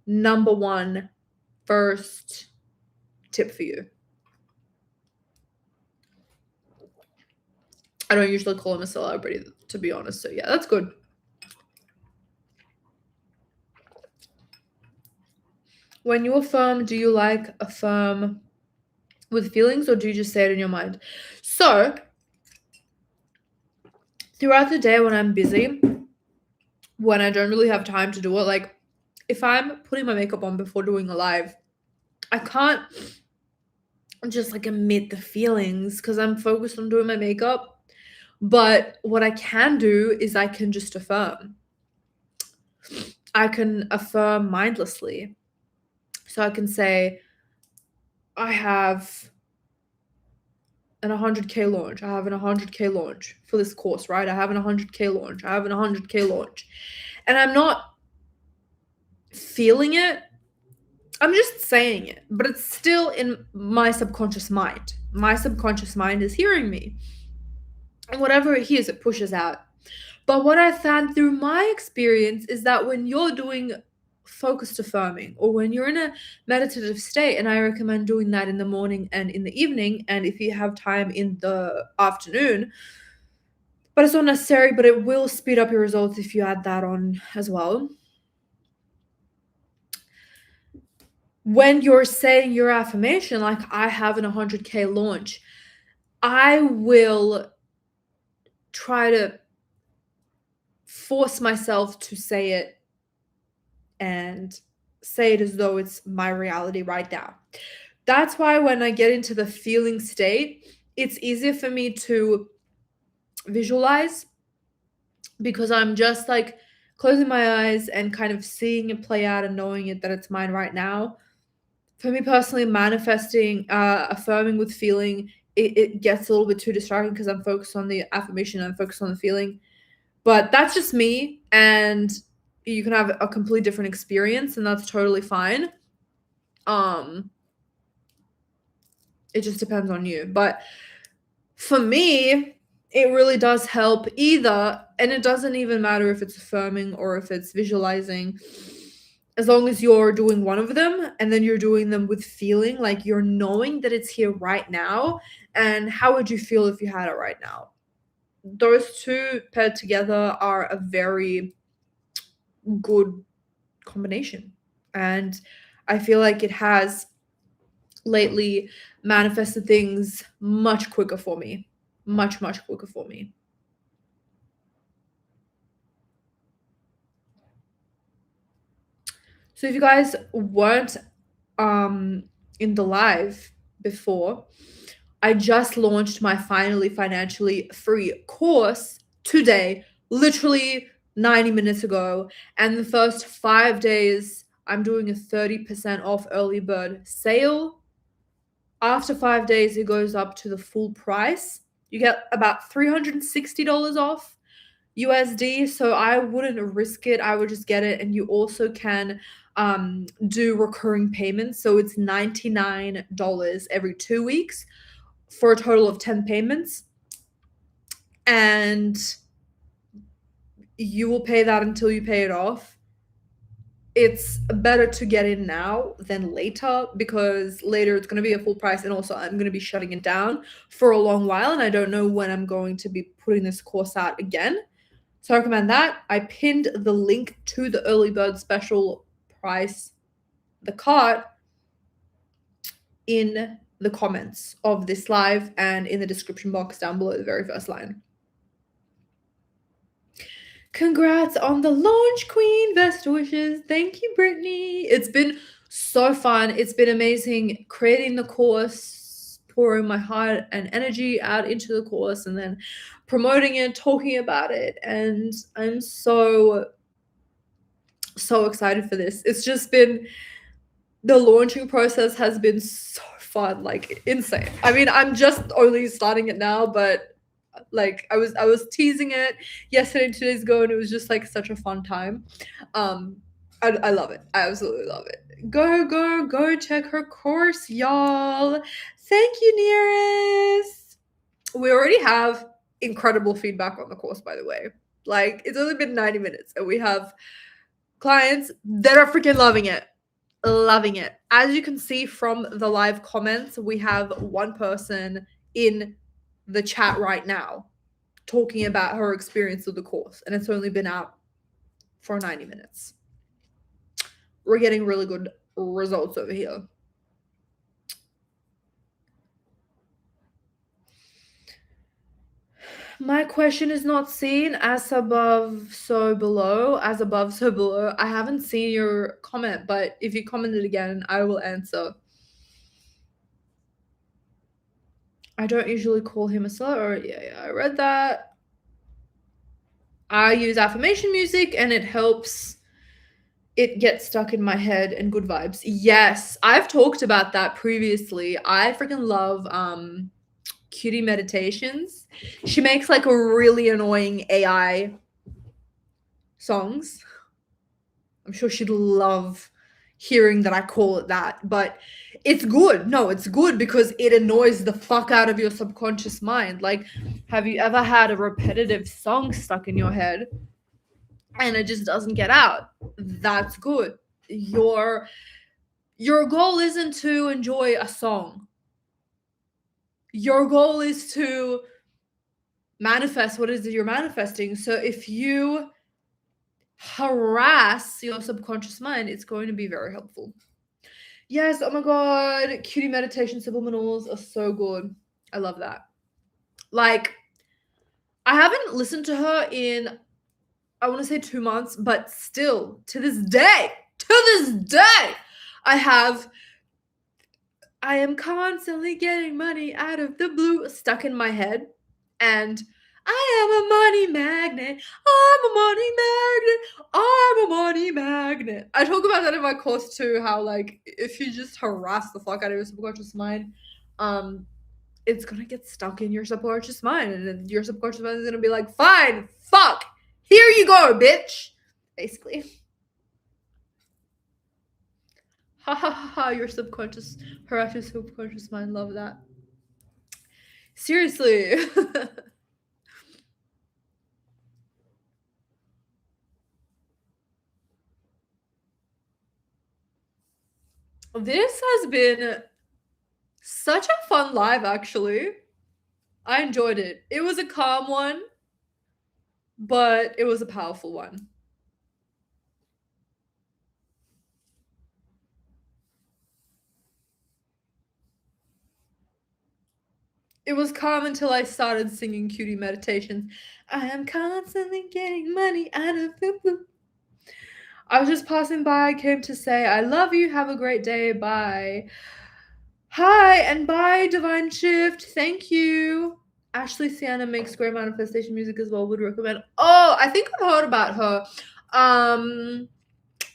number one first tip for you. I don't usually call him a celebrity, to be honest. So yeah, that's good. When you affirm, do you like affirm with feelings, or do you just say it in your mind? So throughout the day when I'm busy, when I don't really have time to do it, like if I'm putting my makeup on before doing a live, I can't just like emit the feelings because I'm focused on doing my makeup. But what I can do is I can just affirm. I can affirm mindlessly. So I can say, I have an 100K launch. I have an 100K launch for this course, right? I have an 100K launch. I have an 100K launch. And I'm not feeling it. I'm just saying it, but it's still in my subconscious mind. My subconscious mind is hearing me. And whatever it hears, it pushes out. But what I found through my experience is that when you're doing focused affirming, or when you're in a meditative state, and I recommend doing that in the morning and in the evening, and if you have time in the afternoon, but it's not necessary, but it will speed up your results if you add that on as well. When you're saying your affirmation, like I have an 100K launch, I will try to force myself to say it and say it as though it's my reality right now. That's why when I get into the feeling state, it's easier for me to visualize, because I'm just like closing my eyes and kind of seeing it play out and knowing it that it's mine right now. For me personally, manifesting, affirming with feeling, it gets a little bit too distracting because I'm focused on the affirmation, I'm focused on the feeling. But that's just me, and you can have a completely different experience, and that's totally fine. It just depends on you. But for me, it really does help either, and it doesn't even matter if it's affirming or if it's visualizing, as long as you're doing one of them and then you're doing them with feeling, like you're knowing that it's here right now. And how would you feel if you had it right now? Those two paired together are a very good combination, and I feel like it has lately manifested things much quicker for me, much quicker for me. So if you guys weren't in the live before, I just launched my Finally Financially Free course today, literally 90 minutes ago. And the first 5 days, I'm doing a 30% off early bird sale. After 5 days, it goes up to the full price. You get about $360 off USD. So I wouldn't risk it. I would just get it. And you also can do recurring payments. So it's $99 every 2 weeks for a total of 10 payments. And you will pay that until you pay it off. it's better to get in now than later, because later it's going to be a full price, and also I'm going to be shutting it down for a long while, and I don't know when I'm going to be putting this course out again. So I recommend that. I pinned the link to the early bird special price, the cart, in the comments of this live and in the description box down below, the very first line. Congrats on the launch, Queen. Best wishes. Thank you, Brittany. It's been so fun. It's been amazing creating the course, pouring my heart and energy out into the course, and then promoting it, talking about it. And I'm so excited for this. It's just been, the launching process has been so fun, like insane. I mean, I'm just only starting it now, but like I was teasing it yesterday and 2 days ago, and it was just like such a fun time. I love it. I absolutely love it. Go check her course, y'all. Thank you, Nearest. We already have incredible feedback on the course, by the way. Like, it's only been 90 minutes and we have clients that are freaking loving it. As you can see from the live comments, we have one person in the chat right now talking about her experience with the course, and it's only been out for 90 minutes. We're getting really good results over here. My question is not seen. As above, so below. As above, so below. I haven't seen your comment, but if you commented again, I will answer. I don't usually call him a seller. Yeah, I read that. I use affirmation music and it helps it get stuck in my head and good vibes. Yes, I've talked about that previously. I freaking love Cutie Meditations. She makes like a really annoying AI songs. I'm sure she'd love hearing that I call it that, but it's good. No, it's good because it annoys the fuck out of your subconscious mind. Like, have you ever had a repetitive song stuck in your head and it just doesn't get out? That's good. Your goal isn't to enjoy a song. Your goal is to manifest what it is that you're manifesting. So if you harass your subconscious mind, it's going to be very helpful. Yes, oh my god, Cutie Meditation subliminals are so good. I love that. Like, I haven't listened to her in, I want to say 2 months, but still, to this day, I am constantly getting money out of the blue stuck in my head, and I am a money magnet. I'm a money magnet. I talk about that in my course too, how like if you just harass the fuck out of your subconscious mind, it's gonna get stuck in your subconscious mind, and then your subconscious mind is gonna be like, fine, fuck, here you go, bitch. Basically. Ha ha ha ha, your subconscious, harass your subconscious mind, love that. Seriously. This has been such a fun live, actually. I enjoyed it. It was a calm one, but it was a powerful one. It was calm until I started singing Cutie Meditations. I am constantly getting money out of the blue. I was just passing by, came to say, I love you, have a great day, bye. Hi, and bye, Divine Shift, thank you. Ashley Sienna makes great manifestation music as well, would recommend. Oh, I think I've heard about her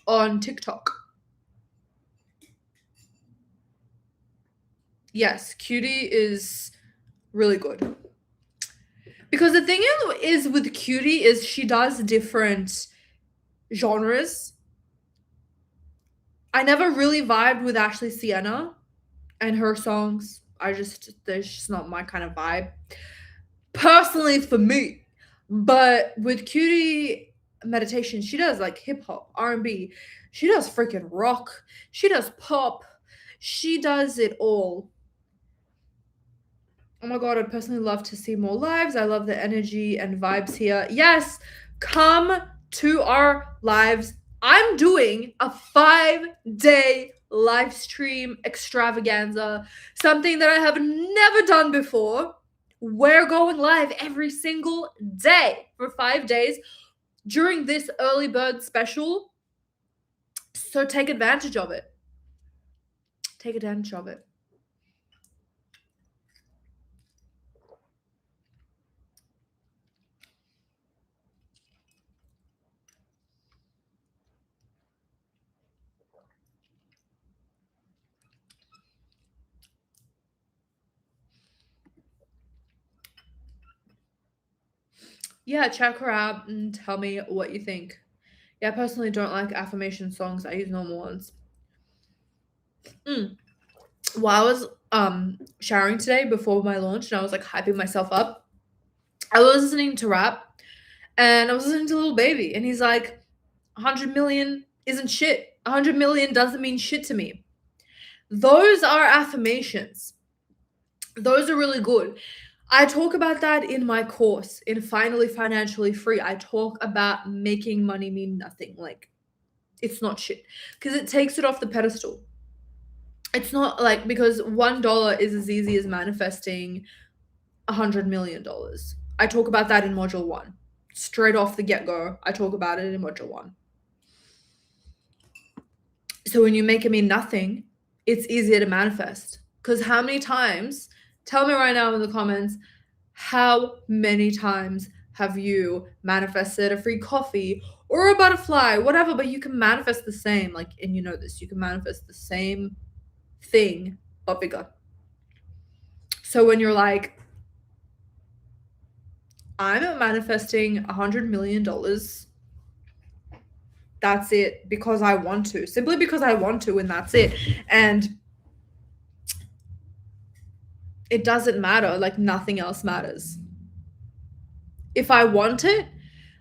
on TikTok. Yes, Cutie is really good. Because the thing is with Cutie is she does different genres. I never really vibed with Ashley Sienna and her songs. They're just not my kind of vibe. Personally, for me. But with Cutie, meditation. She does like hip hop, R&B. She does freaking rock. She does pop. She does it all. Oh my god, I'd personally love to see more lives. I love the energy and vibes here. Yes, come to our lives. I'm doing a 5-day live stream extravaganza, something that I have never done before. We're going live every single day for 5 days during this early bird special. So take advantage of it. Take advantage of it. Yeah, check her out and tell me what you think. Yeah, I personally don't like affirmation songs. I use normal ones. While I was showering today before my launch and I was like hyping myself up, I was listening to rap and I was listening to Little Baby and he's like, 100 million isn't shit. 100 million doesn't mean shit to me. Those are affirmations. Those are really good. I talk about that in my course, in Finally Financially Free. I talk about making money mean nothing. Like, it's not shit. Because it takes it off the pedestal. It's not like, because $1 is as easy as manifesting $100 million. I talk about that in module 1. Straight off the get-go, I talk about it in module 1. So when you make it mean nothing, it's easier to manifest. Because how many times, tell me right now in the comments, how many times have you manifested a free coffee or a butterfly, whatever, but you can manifest the same, like, and you know this, you can manifest the same thing, but bigger. So when you're like, I'm manifesting $100 million, that's it, because I want to, simply because I want to, and that's it. And it doesn't matter, like nothing else matters. If I want it,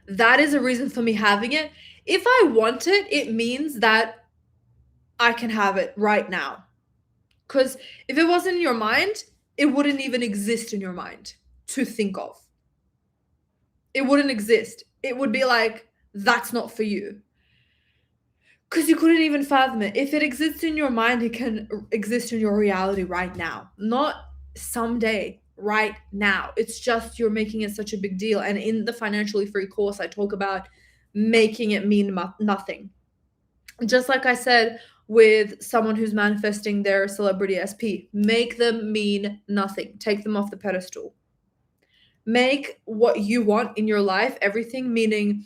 that is a reason for me having it. If I want it, it means that I can have it right now. Because if it wasn't in your mind, it wouldn't even exist in your mind to think of. It wouldn't exist. It would be like, that's not for you. Because you couldn't even fathom it. If it exists in your mind, it can exist in your reality right now. Not someday, right now. It's just you're making it such a big deal. And in the Financially Free course, I talk about making it mean nothing. Just like I said with someone who's manifesting their celebrity SP, make them mean nothing. Take them off the pedestal. Make what you want in your life everything, meaning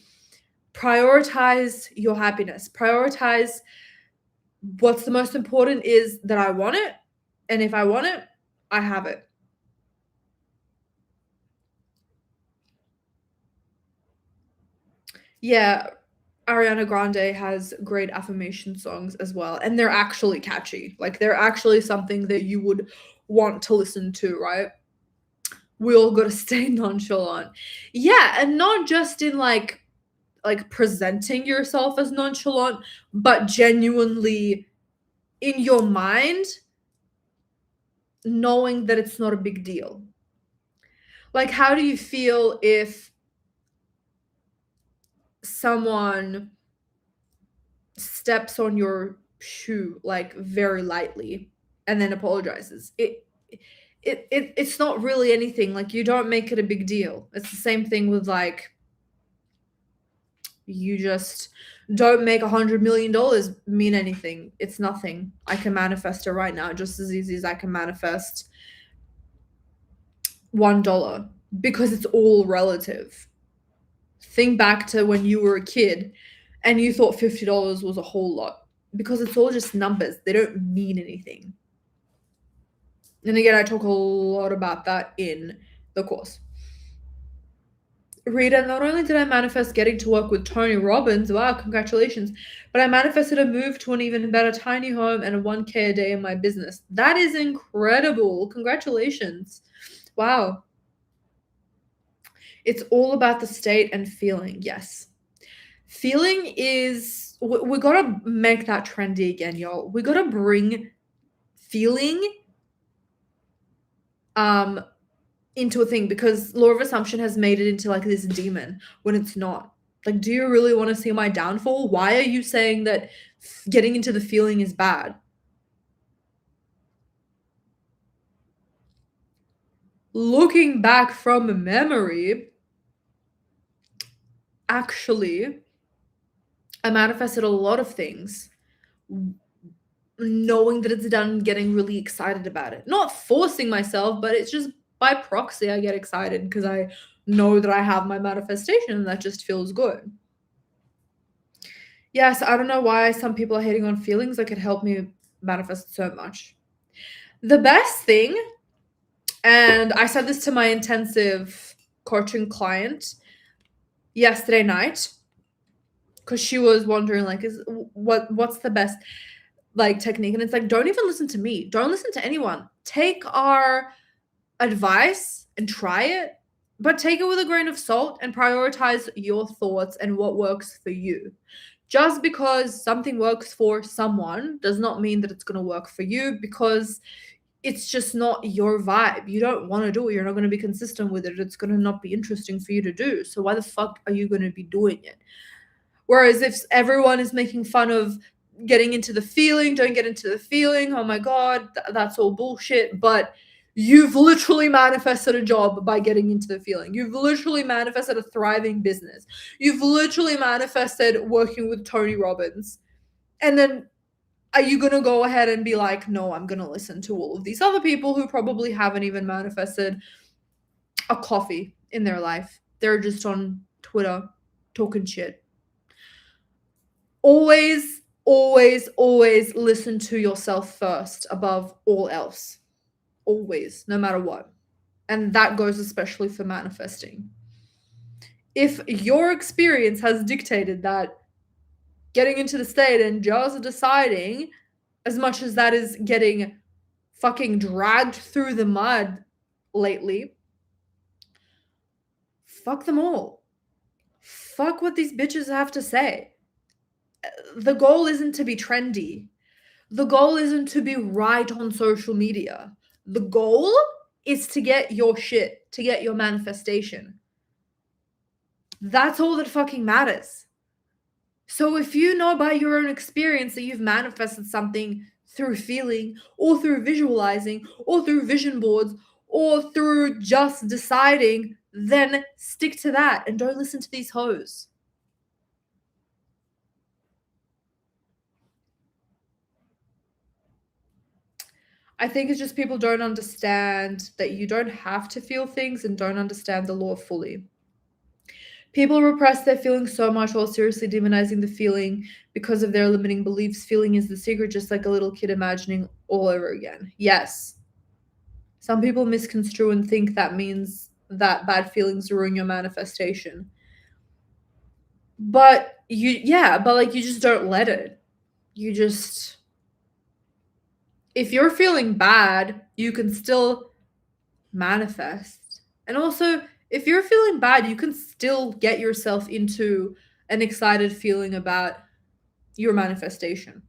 prioritize your happiness. Prioritize what's the most important is that I want it. And if I want it, I have it. Yeah, Ariana Grande has great affirmation songs as well. And they're actually catchy. Like, they're actually something that you would want to listen to, right? We all gotta stay nonchalant. Yeah, and not just in like presenting yourself as nonchalant, but genuinely in your mind knowing that it's not a big deal. Like, how do you feel if someone steps on your shoe like very lightly and then apologizes? It's not really anything. Like, you don't make it a big deal. It's the same thing with like, you just don't make $100 million mean anything. It's nothing. I can manifest it right now just as easy as I can manifest $1, because it's all relative. Think back to when you were a kid and you thought $50 was a whole lot, because it's all just numbers. They don't mean anything. And again, I talk a lot about that in the course. Rita, not only did I manifest getting to work with Tony Robbins, wow, congratulations, but I manifested a move to an even better tiny home and a 1K a day in my business. That is incredible. Congratulations. Wow. It's all about the state and feeling. Yes. feeling is we gotta make that trendy again, y'all. We gotta bring feeling into a thing, because law of assumption has made it into like this demon when it's not. Like, do you really want to see my downfall? Why are you saying that getting into the feeling is bad? Looking back from memory, actually, I manifested a lot of things knowing that it's done, getting really excited about it. Not forcing myself, but it's just by proxy I get excited because I know that I have my manifestation and that just feels good. Yes, I don't know why some people are hating on feelings that could help me manifest so much. The best thing, and I said this to my intensive coaching client yesterday night, because she was wondering like, what's the best like technique? And it's like, don't even listen to me. Don't listen to anyone. Take our advice and try it, but take it with a grain of salt and prioritize your thoughts and what works for you. Just because something works for someone does not mean that it's going to work for you, because it's just not your vibe. You don't want to do it. You're not going to be consistent with it. It's going to not be interesting for you to do. So why the fuck are you going to be doing it? Whereas if everyone is making fun of getting into the feeling, don't get into the feeling, oh my God, that's all bullshit. But you've literally manifested a job by getting into the feeling. You've literally manifested a thriving business. You've literally manifested working with Tony Robbins. And then are you going to go ahead and be like, no, I'm going to listen to all of these other people who probably haven't even manifested a coffee in their life? They're just on Twitter talking shit. Always, always, always listen to yourself first above all else. Always, no matter what. And that goes especially for manifesting. If your experience has dictated that getting into the state and just deciding, as much as that is getting fucking dragged through the mud lately, fuck them all. Fuck what these bitches have to say. The goal isn't to be trendy. The goal isn't to be right on social media. The goal is to get your shit, to get your manifestation. That's all that fucking matters. So if you know by your own experience that you've manifested something through feeling, or through visualizing, or through vision boards, or through just deciding, then stick to that and don't listen to these hoes. I think it's just people don't understand that you don't have to feel things and don't understand the law fully. People repress their feelings so much while seriously demonizing the feeling because of their limiting beliefs. Feeling is the secret, just like a little kid imagining all over again. Yes. Some people misconstrue and think that means that bad feelings ruin your manifestation. But you just don't let it. You just, if you're feeling bad, you can still manifest. And also, if you're feeling bad, you can still get yourself into an excited feeling about your manifestation.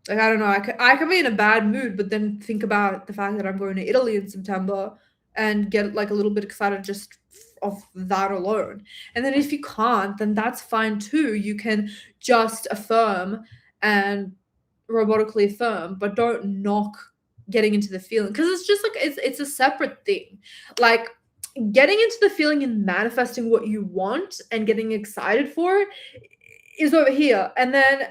Like, I don't know, I can be in a bad mood, but then think about the fact that I'm going to Italy in September and get like a little bit excited just off that alone. And then if you can't, then that's fine too. You can just affirm and robotically affirm, but don't knock getting into the feeling, because it's just like it's a separate thing. Like, getting into the feeling and manifesting what you want and getting excited for it is over here, and then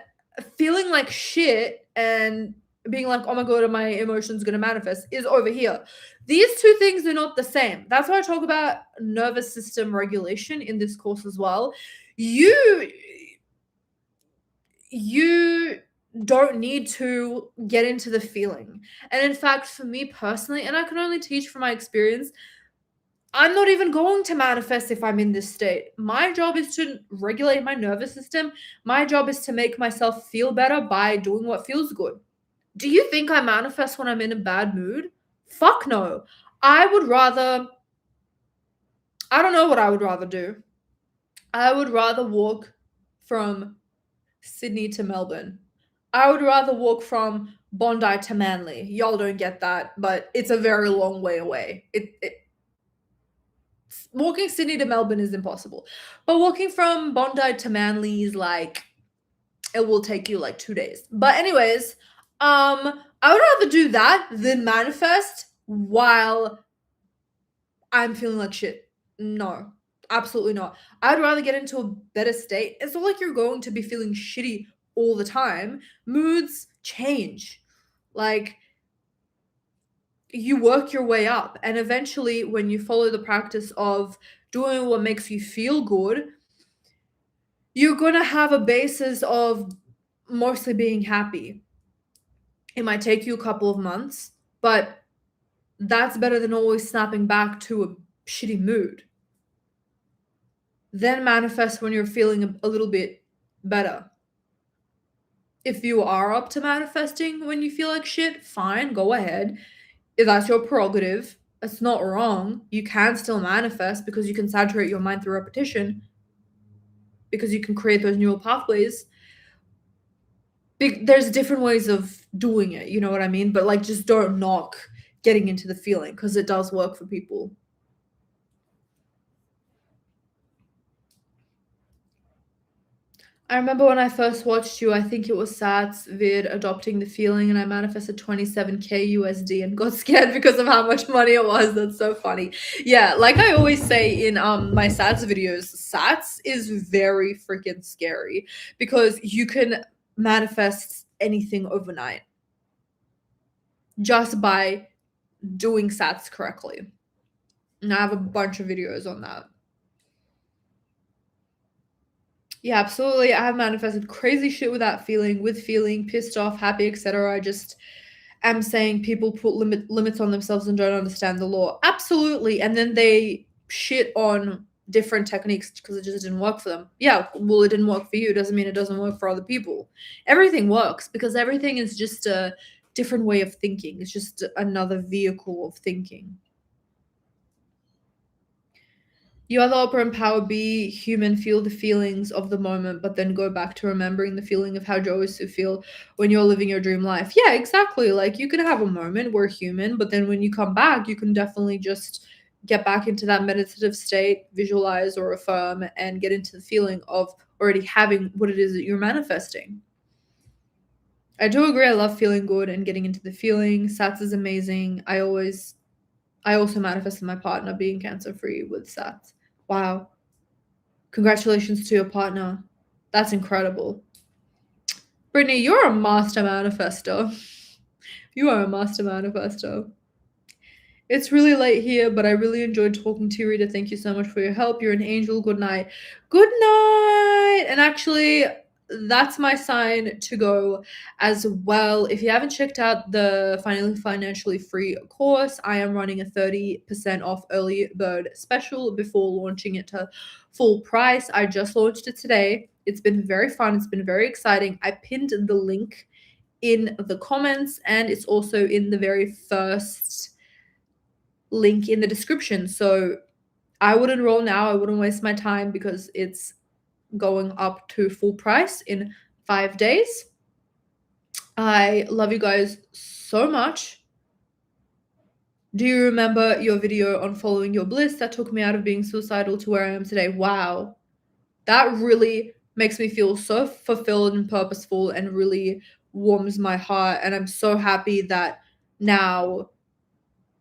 feeling like shit and being like, oh my God, my emotions gonna manifest, is over here. These two things are not the same. That's why I talk about nervous system regulation in this course as well. You don't need to get into the feeling. And in fact, for me personally, and I can only teach from my experience, I'm not even going to manifest if I'm in this state. My job is to regulate my nervous system. My job is to make myself feel better by doing what feels good. Do you think I manifest when I'm in a bad mood? Fuck no. I don't know what I would rather do. I would rather walk from Sydney to Melbourne. I would rather walk from Bondi to Manly. Y'all don't get that, but it's a very long way away. Walking Sydney to Melbourne is impossible. But walking from Bondi to Manly is like, it will take you like 2 days. But anyways, I would rather do that than manifest while I'm feeling like shit. No, absolutely not. I'd rather get into a better state. It's not like you're going to be feeling shitty all the time. Moods change. Like, you work your way up, and eventually, when you follow the practice of doing what makes you feel good, you're going to have a basis of mostly being happy. It might take you a couple of months, but that's better than always snapping back to a shitty mood. Then manifest when you're feeling a little bit better. If you are up to manifesting when you feel like shit, fine, go ahead. If that's your prerogative, it's not wrong. You can still manifest because you can saturate your mind through repetition, because you can create those neural pathways. There's different ways of doing it, you know what I mean? But like, just don't knock getting into the feeling, because it does work for people. I remember when I first watched you, I think it was Sat's vid adopting the feeling, and I manifested 27K USD and got scared because of how much money it was. That's so funny. Yeah, like I always say in my Sats videos, Sats is very freaking scary because you can manifest anything overnight just by doing Sats correctly. And I have a bunch of videos on that. Yeah, absolutely. I have manifested crazy shit with feeling pissed off, happy, etc. I just am saying people put limits on themselves and don't understand the law. Absolutely. And then they shit on different techniques because it just didn't work for them. Yeah, well, it didn't work for you. Doesn't mean it doesn't work for other people. Everything works because everything is just a different way of thinking. It's just another vehicle of thinking. You are the opera and power, be human, feel the feelings of the moment, but then go back to remembering the feeling of how Joe is to feel when you're living your dream life. Yeah, exactly. Like, you can have a moment, we're human, but then when you come back, you can definitely just get back into that meditative state, visualize or affirm, and get into the feeling of already having what it is that you're manifesting. I do agree. I love feeling good and getting into the feeling. Sats is amazing. I also manifested my partner being cancer free with Sats. Wow. Congratulations to your partner. That's incredible. Brittany, you're a master manifestor. You are a master manifestor. It's really late here, but I really enjoyed talking to you, Rita. Thank you so much for your help. You're an angel. Good night. Good night. And actually, that's my sign to go as well. If you haven't checked out the Finally Financially Free course, I am running a 30% off early bird special before launching it to full price. I just launched it today. It's been very fun. It's been very exciting. I pinned the link in the comments, and it's also in the very first link in the description. So I would enroll now. I wouldn't waste my time because it's going up to full price in 5 days. I love you guys so much. Do you remember your video on following your bliss that took me out of being suicidal to where I am today? Wow. That really makes me feel so fulfilled and purposeful and really warms my heart. And I'm so happy that now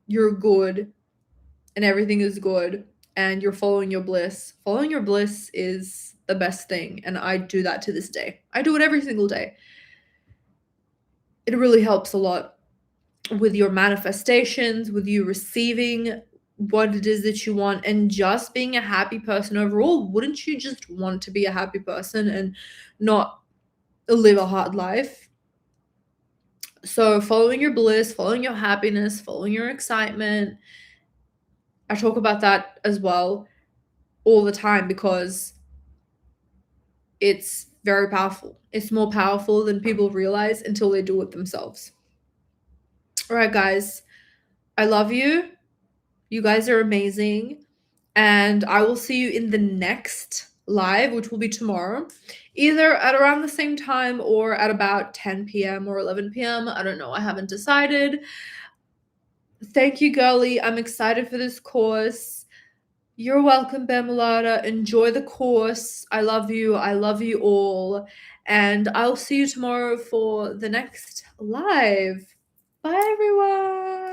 you're good and everything is good and you're following your bliss. Following your bliss is the best thing, and I do that to this day. I do it every single day. It really helps a lot with your manifestations, with you receiving what it is that you want, and just being a happy person overall. Wouldn't you just want to be a happy person and not live a hard life? So following your bliss, following your happiness, following your excitement. I talk about that as well all the time because it's very powerful. It's more powerful than people realize until they do it themselves. All right, guys, I love you. You guys are amazing. And I will see you in the next live, which will be tomorrow, either at around the same time or at about 10 p.m. or 11 p.m. I don't know. I haven't decided. Thank you, girlie. I'm excited for this course. You're welcome, Bamilada. Enjoy the course. I love you. I love you all. And I'll see you tomorrow for the next live. Bye, everyone.